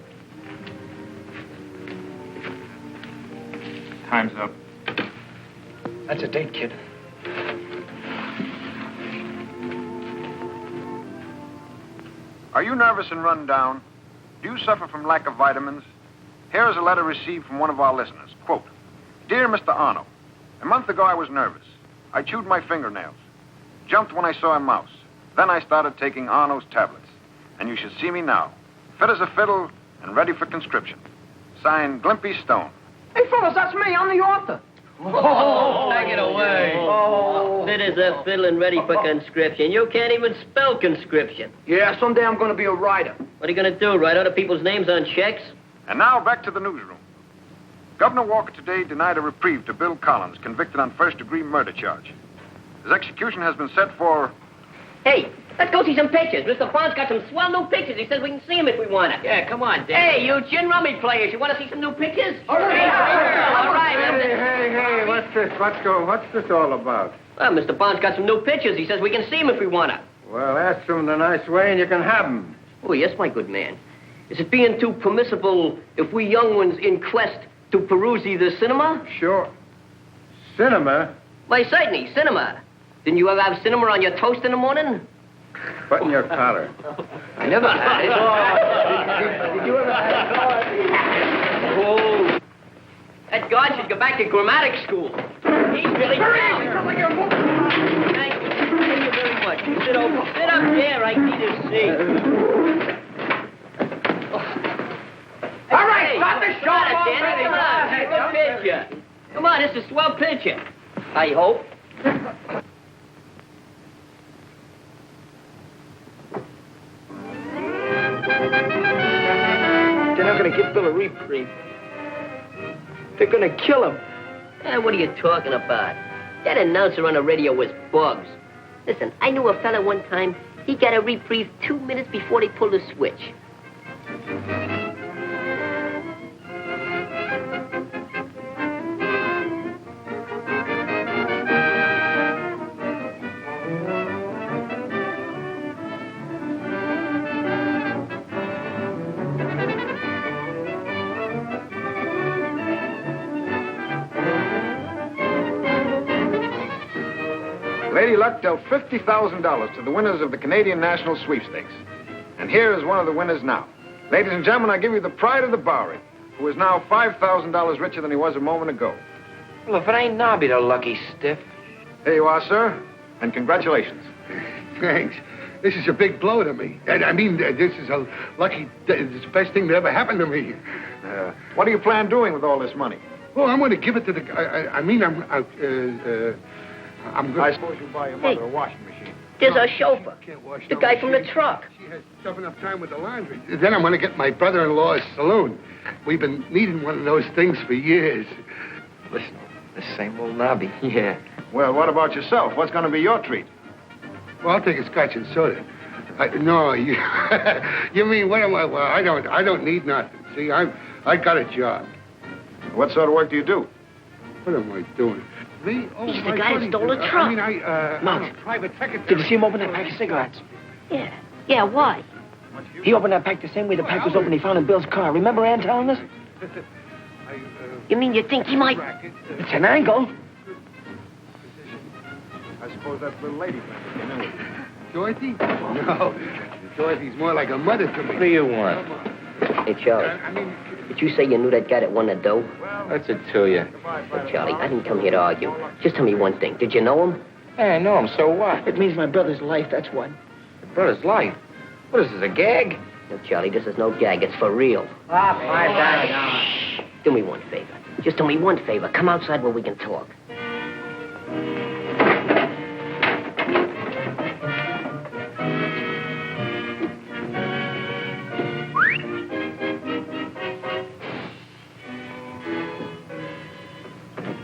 Time's up. That's a date, kid. Are you nervous and run down? Do you suffer from lack of vitamins? Here is a letter received from one of our listeners. Quote, Dear Mr. Arno, a month ago I was nervous. I chewed my fingernails. Jumped when I saw a mouse. Then I started taking Arno's tablets. And you should see me now. Fit as a fiddle and ready for conscription. Signed, Glimpy Stone. Hey, fellas, that's me. I'm the author. Oh, take it away. Fit as a fiddle and ready for conscription. You can't even spell conscription. Yeah, someday I'm going to be a writer. What are you going to do, write other people's names on checks? And now back to the newsroom. Governor Walker today denied a reprieve to Bill Collins, convicted on first-degree murder charge. His execution has been set for... Hey, Let's go see some pictures. Mr. Bond's got some swell new pictures. He says we can see them if we want to. Yeah, come on, Danny. Hey, you gin rummy players, you want to see some new pictures? All right. Hey, what's this? What's this all about? Well, Mr. Bond's got some new pictures. He says we can see them if we want to. Well, ask him the nice way and you can have them. Oh, yes, my good man. Is it being too permissible if we young ones in quest to peruse the cinema? Sure. Cinema? Why, certainly, cinema. Didn't you ever have cinema on your toast in the morning? Button your collar. I never had it. Did you ever have it? Oh. That guard should go back to grammatics school. He's really down. Thank you. Thank you very much. Sit up there. I need to see. All right, stop the show. Danny. Come on. Take a picture. Come on, this is a swell picture. I hope. They're not going to give Bill a reprieve. They're going to kill him. What are you talking about? That announcer on the radio was Bugs. Listen, I knew a fella one time. He got a reprieve 2 minutes before they pulled the switch. Lady Luck dealt $50,000 to the winners of the Canadian National Sweepstakes. And here is one of the winners now. Ladies and gentlemen, I give you the pride of the Bowery, who is now $5,000 richer than he was a moment ago. Well, if it ain't Knobby, the lucky stiff. Here you are, sir, and congratulations. Thanks. This is a big blow to me. I mean, this is a lucky... It's the best thing that ever happened to me. What do you plan doing with all this money? Well, I'm going to give it to the... I'm going... I suppose you'll buy your mother a washing machine. There's our chauffeur. The guy from the truck. She has stuff enough time with the laundry. Then I'm going to get my brother-in-law's saloon. We've been needing one of those things for years. Listen, the same old Knobby. Yeah. Well, what about yourself? What's going to be your treat? Well, I'll take a scotch and soda. No, you, you mean, what am I? Well, I don't need nothing. See, I got a job. What sort of work do you do? What am I doing? Me? Oh, he's the guy that stole the truck. I'm a private secretary. Did you see him open that pack of cigarettes? Yeah. Yeah, why? He opened that pack the same way the pack was opened he found in Bill's car. Remember Ann telling us? You mean you think he might... It's an angle. I suppose that's little lady. Dorothy? No. Dorothy's more like a mother to me. What do you want? Hey, Charlie. Did you say you knew that guy that won the dough? What's it to you? Look, Charlie, I didn't come here to argue. Just tell me one thing. Did you know him? Hey, I know him, so what? It means my brother's life, that's what. Your brother's life? What is this, a gag? No, Charlie, this is no gag. It's for real. Shh. Do me one favor. Just do me one favor. Come outside where we can talk.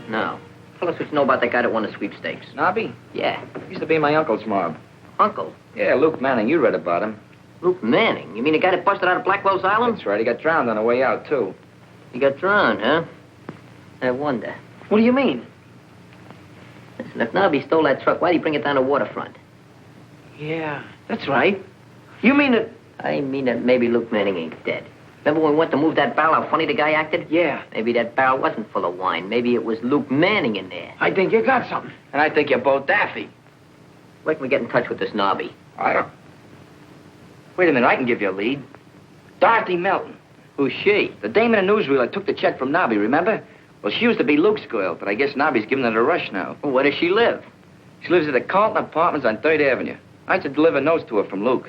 Now, tell us what you know about that guy that won the sweepstakes. Knobby? Yeah. Used to be my uncle's mob. Uncle? Yeah, Luke Manning. You read about him. Luke Manning? You mean the guy that busted out of Blackwell's Island? That's right. He got drowned on the way out, too. He got drowned, huh? I wonder. What do you mean? Listen, if Knobby stole that truck, why'd he bring it down the waterfront? Yeah, that's right. You mean that... I mean that maybe Luke Manning ain't dead. Remember when we went to move that barrel, how funny the guy acted? Yeah. Maybe that barrel wasn't full of wine. Maybe it was Luke Manning in there. I think you got something. And I think you're both daffy. Where can we get in touch with this Knobby? I don't... Wait a minute, I can give you a lead. Dorothy Melton. Who's she? The dame in the newsreel that took the check from Knobby, remember? Well, she used to be Luke's girl, but I guess Knobby's giving it a rush now. Well, where does she live? She lives at the Carlton Apartments on 3rd Avenue. I should deliver notes to her from Luke.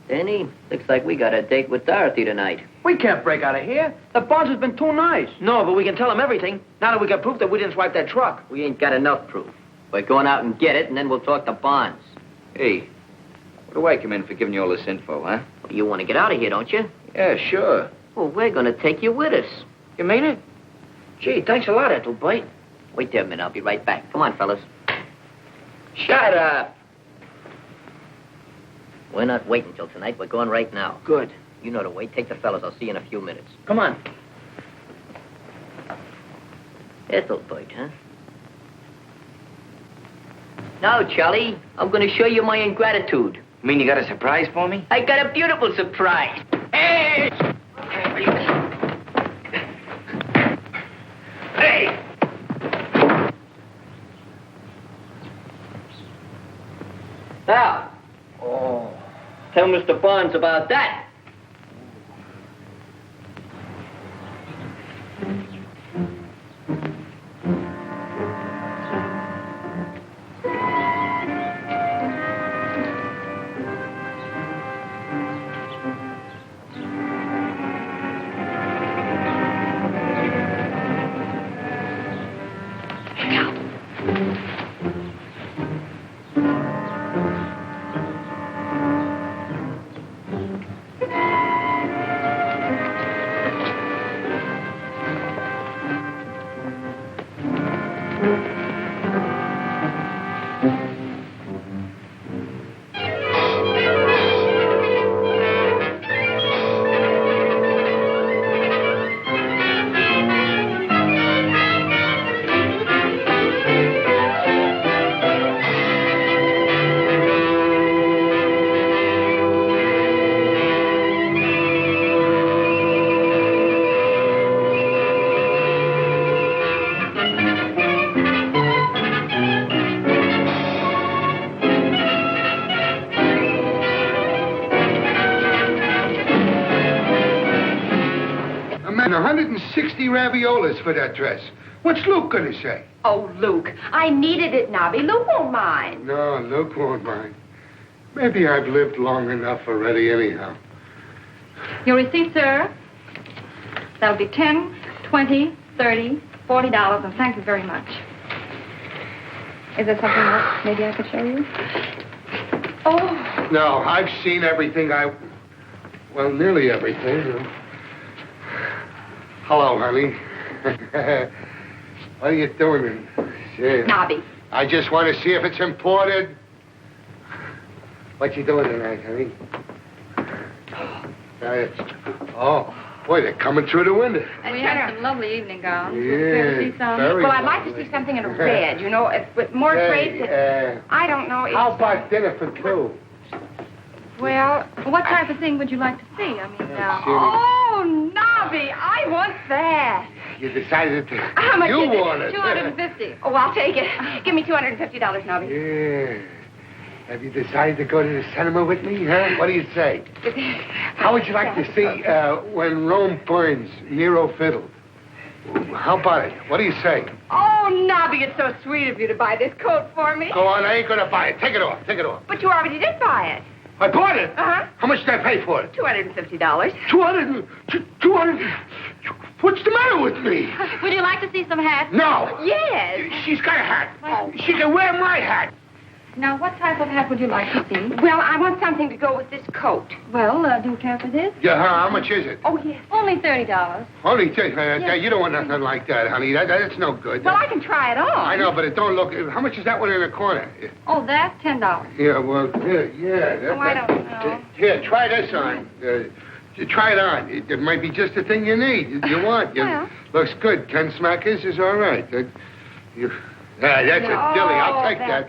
Danny, looks like we got a date with Dorothy tonight. We can't break out of here. The boss has been too nice. No, but we can tell him everything. Now that we got proof that we didn't swipe that truck. We ain't got enough proof. We're going out and get it, and then we'll talk to Bonds. Hey, what do I come in for giving you all this info, huh? Well, you want to get out of here, don't you? Yeah, sure. Well, we're going to take you with us. You mean it? Gee, thanks a lot, Ethelbite. Wait there a minute. I'll be right back. Come on, fellas. Shut up. We're not waiting till tonight. We're going right now. Good. You know the way. Take the fellas. I'll see you in a few minutes. Come on. Ethelbert, huh? Now, Charlie, I'm going to show you my ingratitude. You mean you got a surprise for me? I got a beautiful surprise. Hey! Hey! Now, tell Mr. Barnes about that. Raviolas for that dress. What's Luke gonna say? Oh, Luke, I needed it, Knobby. Luke won't mind. No, Luke won't mind. Maybe I've lived long enough already anyhow. Your receipt, sir. That'll be $10, $20, $30, $40, and thank you very much. Is there something else maybe I could show you? Oh. No, I've seen everything well, nearly everything. Hello, honey. What are you doing? Knobby. I just want to see if it's imported. What you doing tonight, honey? Boy, they're coming through the window. We had some lovely evening gowns. Yeah, well, I'd like to see something in a red, you know, with more traits. I don't know. How about dinner for two? Well, what type of thing would you like to see? I mean, oh, Knobby, I want that. You decided to... How much you is it? want it. $250. Oh, I'll take it. Give me $250, Knobby. Yeah. Have you decided to go to the cinema with me, huh? What do you say? How would you like to see When Rome Burns, Nero Fiddled? How about it? What do you say? Oh, Knobby, it's so sweet of you to buy this coat for me. Go on, I ain't gonna buy it. Take it off. Take it off. But you already did buy it. I bought it? Uh-huh. How much did I pay for it? $250. 200? What's the matter with me? Would you like to see some hats? No. Yes. She's got a hat. Oh. She can wear my hat. Now, what type of hat would you like to see? Well, I want something to go with this coat. Well, do you care for this? Yeah, how much is it? Oh, yes. Only $30. Only $30? You don't want nothing like that, honey. That's no good. Well, I can try it on. I know, but it don't look... How much is that one in the corner? Oh, that's $10. Yeah, well, yeah. I don't know. Here, try this on. Try it on. It might be just the thing you need, you want. Well. Looks good. 10 smackers is all right. That's a dilly. I'll take that.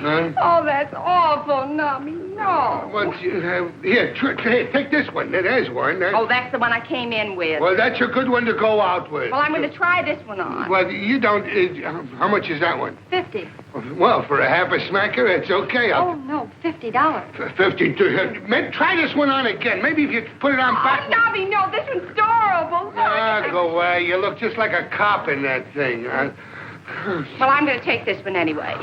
Huh? Oh, that's awful, Knobby. No. Well, here, take this one. There's one. Oh, that's the one I came in with. Well, that's a good one to go out with. Well, I'm going to try this one on. Well, you don't... how much is that one? $50. Well, for a half a smacker, it's okay. Oh, no, $50. $50. Try this one on again. Maybe if you put it on back... Oh, Knobby, no, this one's adorable. Go away. You look just like a cop in that thing. Well, I'm going to take this one anyway.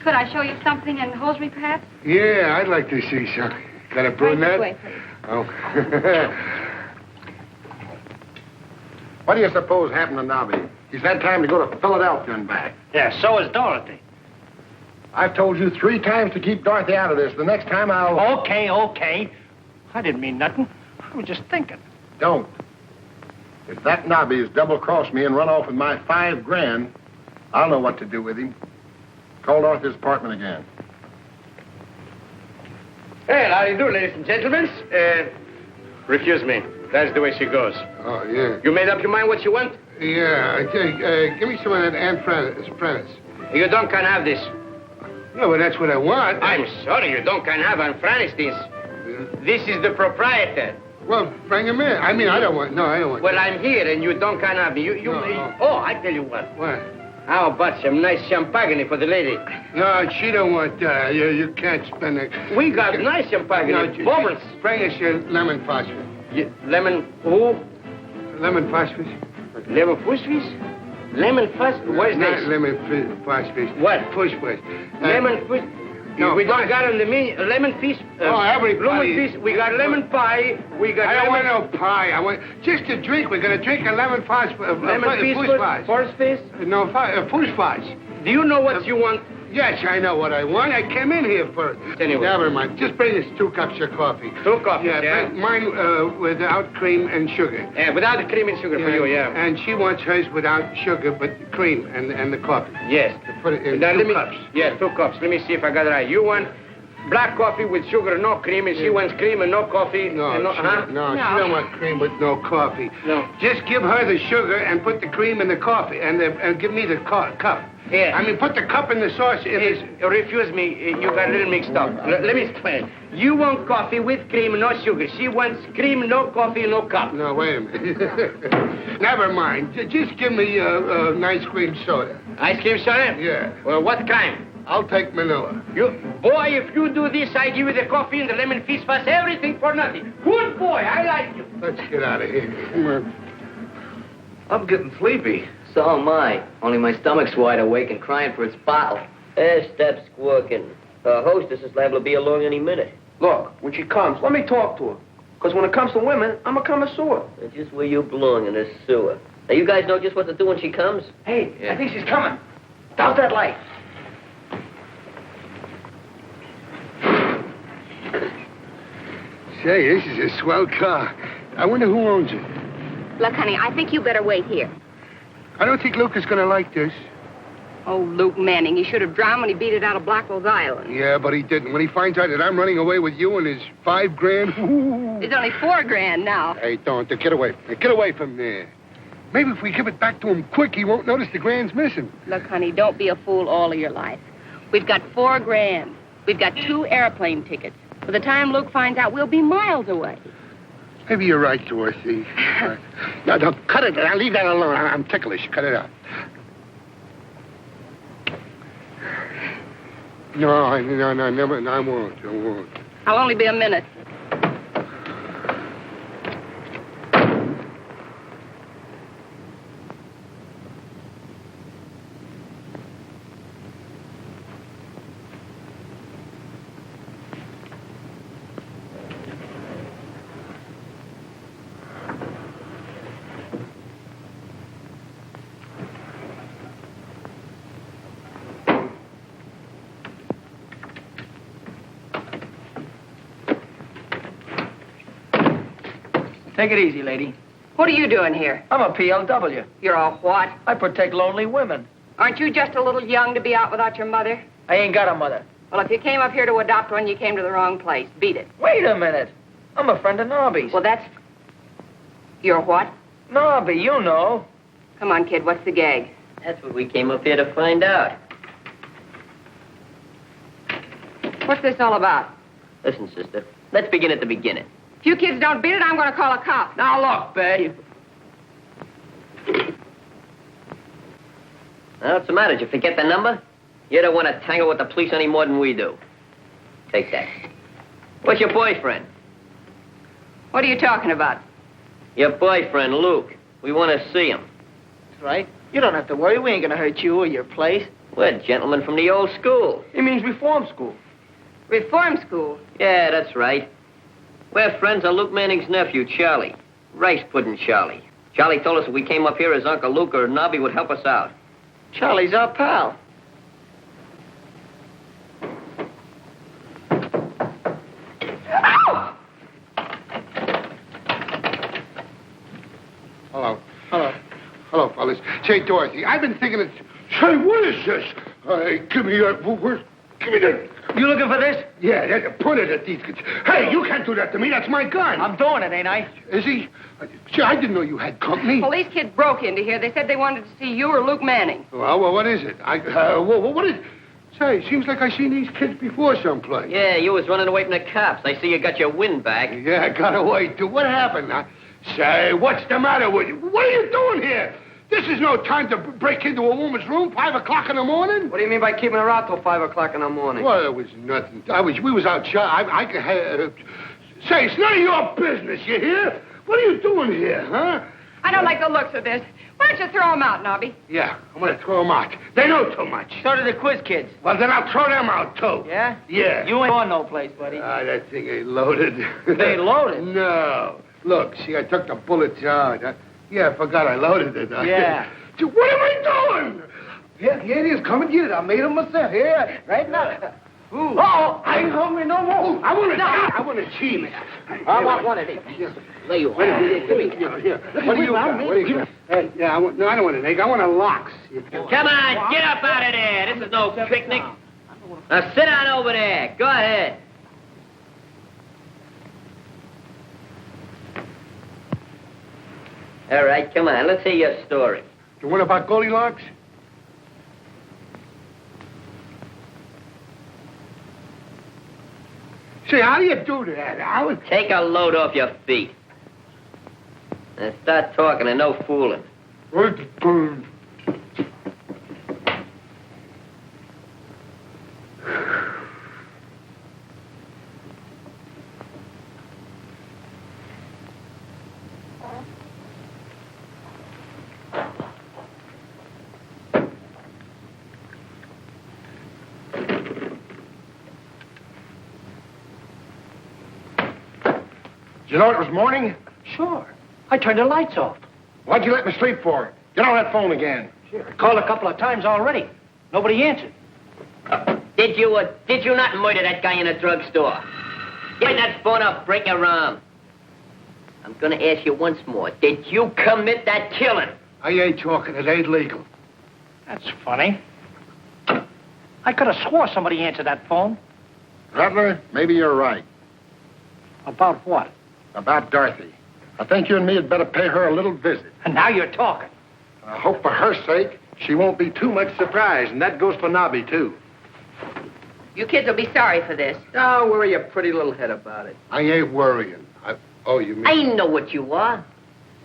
Could I show you something in hosiery, perhaps? Yeah, I'd like to see something. Got a brunette? Right this way, please. Oh. What do you suppose happened to Knobby? He's had time to go to Philadelphia and back. Yeah, so is Dorothy. I've told you 3 times to keep Dorothy out of this. The next time I'll... Okay. I didn't mean nothing. I was just thinking. Don't. If that Knobby's double-crossed me and run off with my $5 grand, I'll know what to do with him. Call Dorothy's apartment again. Well, how do you do, ladies and gentlemen? Refuse me. That's the way she goes. Oh, yeah. You made up your mind what you want? Yeah, I tell you, give me some of that Aunt Prentice. You don't can have this. No, well, that's what I want. I'm sorry, you don't can have Aunt Francis this. This is the proprietor. Well, bring him in. I mean, I don't want... Well, I'm here, and you don't can have me. No. Oh, I tell you what. What? How about some nice champagne for the lady? No, she don't want that. You can't spend it. We got nice champagne. No, bubbles. Bring us your lemon phosphate. Lemon who? Lemon phosphate. Lemon phosphate? Lemon phosphate? What is Not this? lemon phosphate. What? Phosphate. Lemon phosphate? No, we don't got on the menu. Lemon fish. Everybody. Lemon fish. We got lemon pie. We got I don't lemon... want no pie. I want just a drink. We're going to drink a lemon phosphate. Lemon fish. Force fish? No, phosphate. Do you know what you want? Yes, I know what I want. I came in here for it. Anyway. Never mind. Just bring us 2 cups of coffee. 2 coffees, Yeah, mine without cream and sugar. Yeah, without the cream and sugar for you, yeah. And she wants hers without sugar, but cream and the coffee. Yes. To put it in Now, 2 cups. Yeah, 2 cups. Let me see if I got it right. You want black coffee with sugar and no cream, and she wants cream and no coffee? No, huh? she don't want cream with no coffee. No. Just give her the sugar and put the cream in the coffee, and give me the cup. Yeah. I mean, put the cup in the sauce. Refuse me. You got a little mixed up. Let me explain. You want coffee with cream, no sugar. She wants cream, no coffee, no cup. No, wait a minute. Never mind. Just give me an ice cream soda. Ice cream soda? Yeah. Well, what kind? I'll take Manila. Boy, if you do this, I give you the coffee and the lemon fish fast, everything for nothing. Good boy, I like you. Let's get out of here. Come on. I'm getting sleepy. So am I. Only my stomach's wide awake and crying for its bottle. Stop squawking. Our hostess is liable to be along any minute. Look, when she comes, let me talk to her. Because when it comes to women, I'm a connoisseur. That's just where you belong, in this sewer. Now, you guys know just what to do when she comes? Hey, I think she's coming. Out that light. Say, this is a swell car. I wonder who owns it. Look, honey, I think you better wait here. I don't think Luke is going to like this. Oh, Luke Manning, he should have drowned when he beat it out of Blackwell's Island. Yeah, but he didn't. When he finds out that I'm running away with you and his $5 grand, ooh. There's only $4 grand now. Hey, don't. Get away. Get away from there. Maybe if we give it back to him quick, he won't notice the grand's missing. Look, honey, don't be a fool all of your life. We've got $4 grand. We've got 2 airplane tickets. By the time Luke finds out, we'll be miles away. Maybe you're right, Gorcey. No, cut it. I'll leave that alone. I'm ticklish. Cut it out. No, never. I won't. I'll only be a minute. Take it easy, lady. What are you doing here? I'm a PLW. You're a what? I protect lonely women. Aren't you just a little young to be out without your mother? I ain't got a mother. Well, if you came up here to adopt one, you came to the wrong place. Beat it. Wait a minute. I'm a friend of Knobby's. Well, that's... You're what? Knobby, you know. Come on, kid, what's the gag? That's what we came up here to find out. What's this all about? Listen, sister, let's begin at the beginning. If you kids don't beat it, I'm going to call a cop. Now, look, babe. Now, what's the matter? Did you forget the number? You don't want to tangle with the police any more than we do. Take that. What's your boyfriend? What are you talking about? Your boyfriend, Luke. We want to see him. That's right. You don't have to worry. We ain't going to hurt you or your place. We're gentlemen from the old school. He means Reform School. Reform School? Yeah, that's right. We're friends of Luke Manning's nephew, Charlie. Rice Pudding Charlie. Charlie told us if we came up here, his Uncle Luke or Knobby would help us out. Charlie's our pal. Ow! Hello, fellas. Say, Dorothy, I've been thinking it's... Say, what is this? Give me that... Give me that... You looking for this? Yeah, put it at these kids. Hey, you can't do that to me. That's my gun. I'm doing it, ain't I? Is he? Gee, I didn't know you had company. Police kids broke into here. They said they wanted to see you or Luke Manning. Well, what is it? What is... Say, seems like I seen these kids before someplace. Yeah, you was running away from the cops. I see you got your wind back. Yeah, I got away, too. What happened? Say, what's the matter with you? What are you doing here? This is no time to break into a woman's room 5 o'clock in the morning. What do you mean by keeping her out till 5 o'clock in the morning? Well, it was nothing. We was outside. Say, it's none of your business, you hear? What are you doing here, huh? I don't like the looks of this. Why don't you throw them out, Knobby? Yeah, I'm going to throw them out. They know too much. So do the quiz kids. Well, then I'll throw them out, too. Yeah? Yeah. You ain't going no place, buddy. That thing ain't loaded. It ain't loaded? No. Look, see, I took the bullets out. Yeah, I forgot I loaded it. Yeah. What am I doing? Here it is. Come and get it. I made them myself. Here, right now. Ooh. Oh, I ain't hungry no more. I want a cheese. I want one of these. There you are. Here. What do you got? Hey, I don't want an egg. I want a lox. Come on, get up out of there. This is no picnic. Now sit down over there. Go ahead. All right, come on. Let's hear your story. The one about Goldilocks? Say, how do you do that? Take a load off your feet. Now start talking and no fooling. You know it was morning? Sure. I turned the lights off. What'd you let me sleep for? Get on that phone again. Sure. I called a couple of times already. Nobody answered. Did you not murder that guy in a drugstore? Get that phone up, break your arm. I'm gonna ask you once more. Did you commit that killing? I ain't talking. It ain't legal. That's funny. I could have swore somebody answered that phone. Rattler, maybe you're right. About what? About Dorothy. I think you and me had better pay her a little visit. And now you're talking. I hope for her sake she won't be too much surprised, and that goes for Knobby, too. You kids will be sorry for this. Don't worry your pretty little head about it. I ain't worrying. You mean... I know what you are.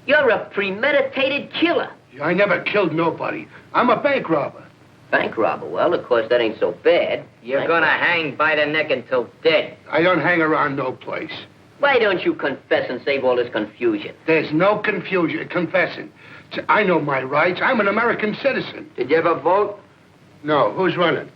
You're a premeditated killer. I never killed nobody. I'm a bank robber. Bank robber? Well, of course, that ain't so bad. You're gonna hang by the neck until dead. I don't hang around no place. Why don't you confess and save all this confusion? There's no confusion. Confessing. I know my rights. I'm an American citizen. Did you ever vote? No. Who's running?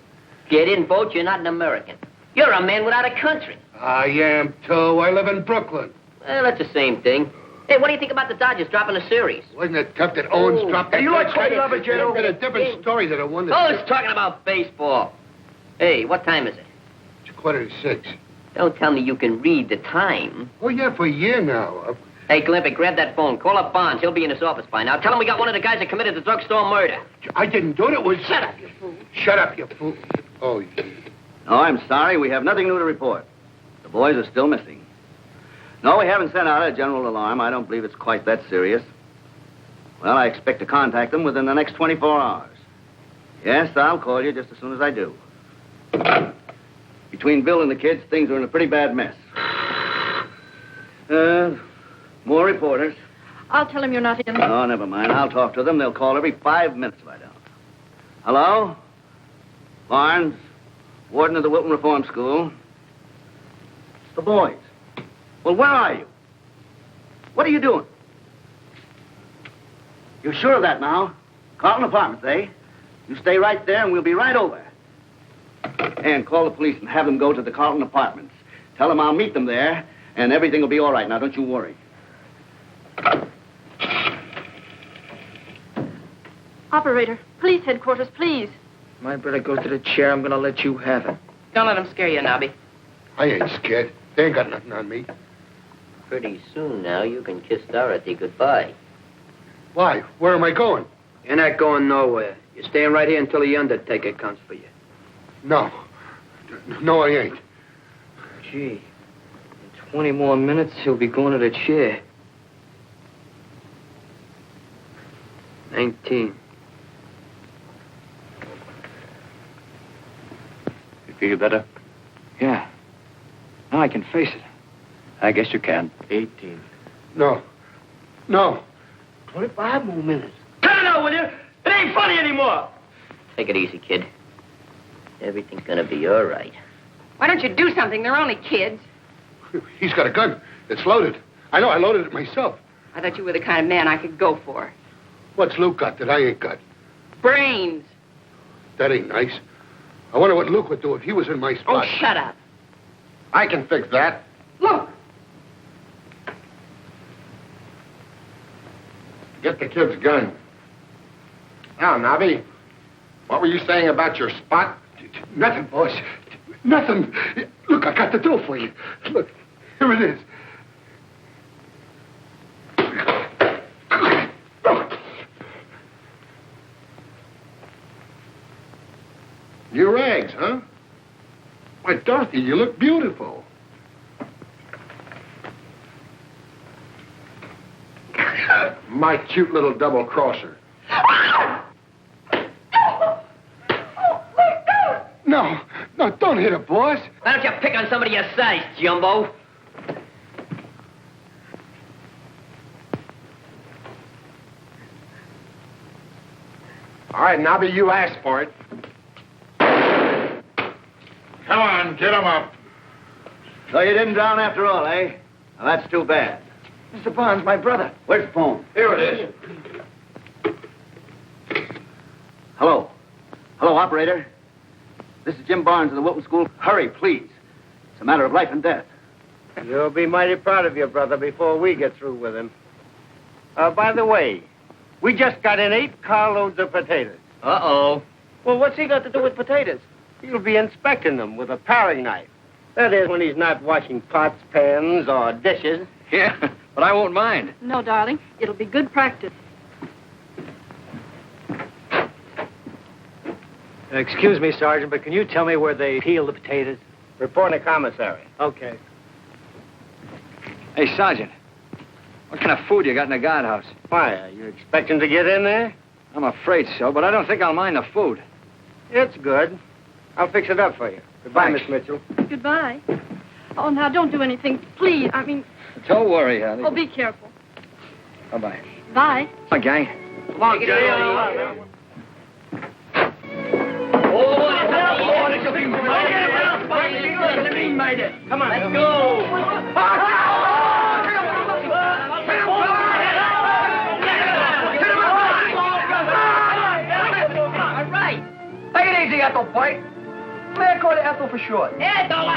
If you didn't vote, you're not an American. You're a man without a country. I am, too. I live in Brooklyn. Well, that's the same thing. Hey, what do you think about the Dodgers dropping a series? Wasn't it tough that Owens dropped that? Hey, you like Tony Lovett, Joe? It's a different story than the one that... Oh, it's talking about baseball. Hey, what time is it? It's 5:45. Don't tell me you can read the time. Oh, yeah, for a year now. Hey, Glimpy, grab that phone. Call up Barnes. He'll be in his office by now. Tell him we got one of the guys that committed the drugstore murder. I didn't do it. It was... Shut up, you fool. Shut up, you fool. Oh, yeah. No, I'm sorry. We have nothing new to report. The boys are still missing. No, we haven't sent out a general alarm. I don't believe it's quite that serious. Well, I expect to contact them within the next 24 hours. Yes, I'll call you just as soon as I do. Between Bill and the kids, things are in a pretty bad mess. More reporters. I'll tell him you're not in. Oh, never mind. I'll talk to them. They'll call every 5 minutes if I don't. Hello? Barnes, warden of the Wilton Reform School. It's the boys. Well, where are you? What are you doing? You're sure of that now? Carlton Apartments, eh? You stay right there and we'll be right over. And call the police and have them go to the Carlton Apartments. Tell them I'll meet them there and everything will be all right. Now, don't you worry. Operator, police headquarters, please. My brother goes to the chair. I'm gonna let you have it. Don't let him scare you, Knobby. I ain't scared. They ain't got nothing on me. Pretty soon now, you can kiss Dorothy goodbye. Why? Where am I going? You're not going nowhere. You're staying right here until the undertaker comes for you. No. No, I ain't. Gee, in 20 more minutes, he'll be going to the chair. 19. You feel better? Yeah. Now I can face it. I guess you can. 18. No. 25 more minutes. Cut it out, will you? It ain't funny anymore. Take it easy, kid. Everything's gonna be all right. Why don't you do something? They're only kids. He's got a gun. It's loaded. I know, I loaded it myself. I thought you were the kind of man I could go for. What's Luke got that I ain't got? Brains. That ain't nice. I wonder what Luke would do if he was in my spot. Oh, shut up. I can fix that. Look. Get the kid's gun. Now, Knobby, what were you saying about your spot? Nothing, boss. Nothing. Look, I got the dough for you. Look, here it is. New rags, huh? Why, Dorothy, you look beautiful. My cute little double-crosser. No, don't hit her, boss. Why don't you pick on somebody your size, Jumbo? All right, Knobby, you asked for it. Come on, get him up. So you didn't drown after all, eh? Well, that's too bad. Mr. Barnes, my brother. Where's the phone? Here it is. Hello, operator. This is Jim Barnes of the Wilton School. Hurry, please. It's a matter of life and death. You'll be mighty proud of your brother before we get through with him. By the way, we just got in 8 carloads of potatoes. Uh-oh. Well, what's he got to do with potatoes? He'll be inspecting them with a paring knife. That is, when he's not washing pots, pans, or dishes. Yeah, but I won't mind. No, darling. It'll be good practice. Excuse me, Sergeant, but can you tell me where they peel the potatoes? Report to commissary. Okay. Hey, Sergeant, what kind of food you got in the guardhouse? Why, are you expecting to get in there? I'm afraid so, but I don't think I'll mind the food. It's good. I'll fix it up for you. Goodbye, Thanks. Miss Mitchell. Goodbye. Oh, now, don't do anything. Please. I mean, Don't worry, honey. oh, be careful. Bye-bye. Bye. Come on, gang. Come on, Take it easy. Come on, let's go. All right. Take it easy, Ethel Pike. May I call you Ethel for short? Ethel!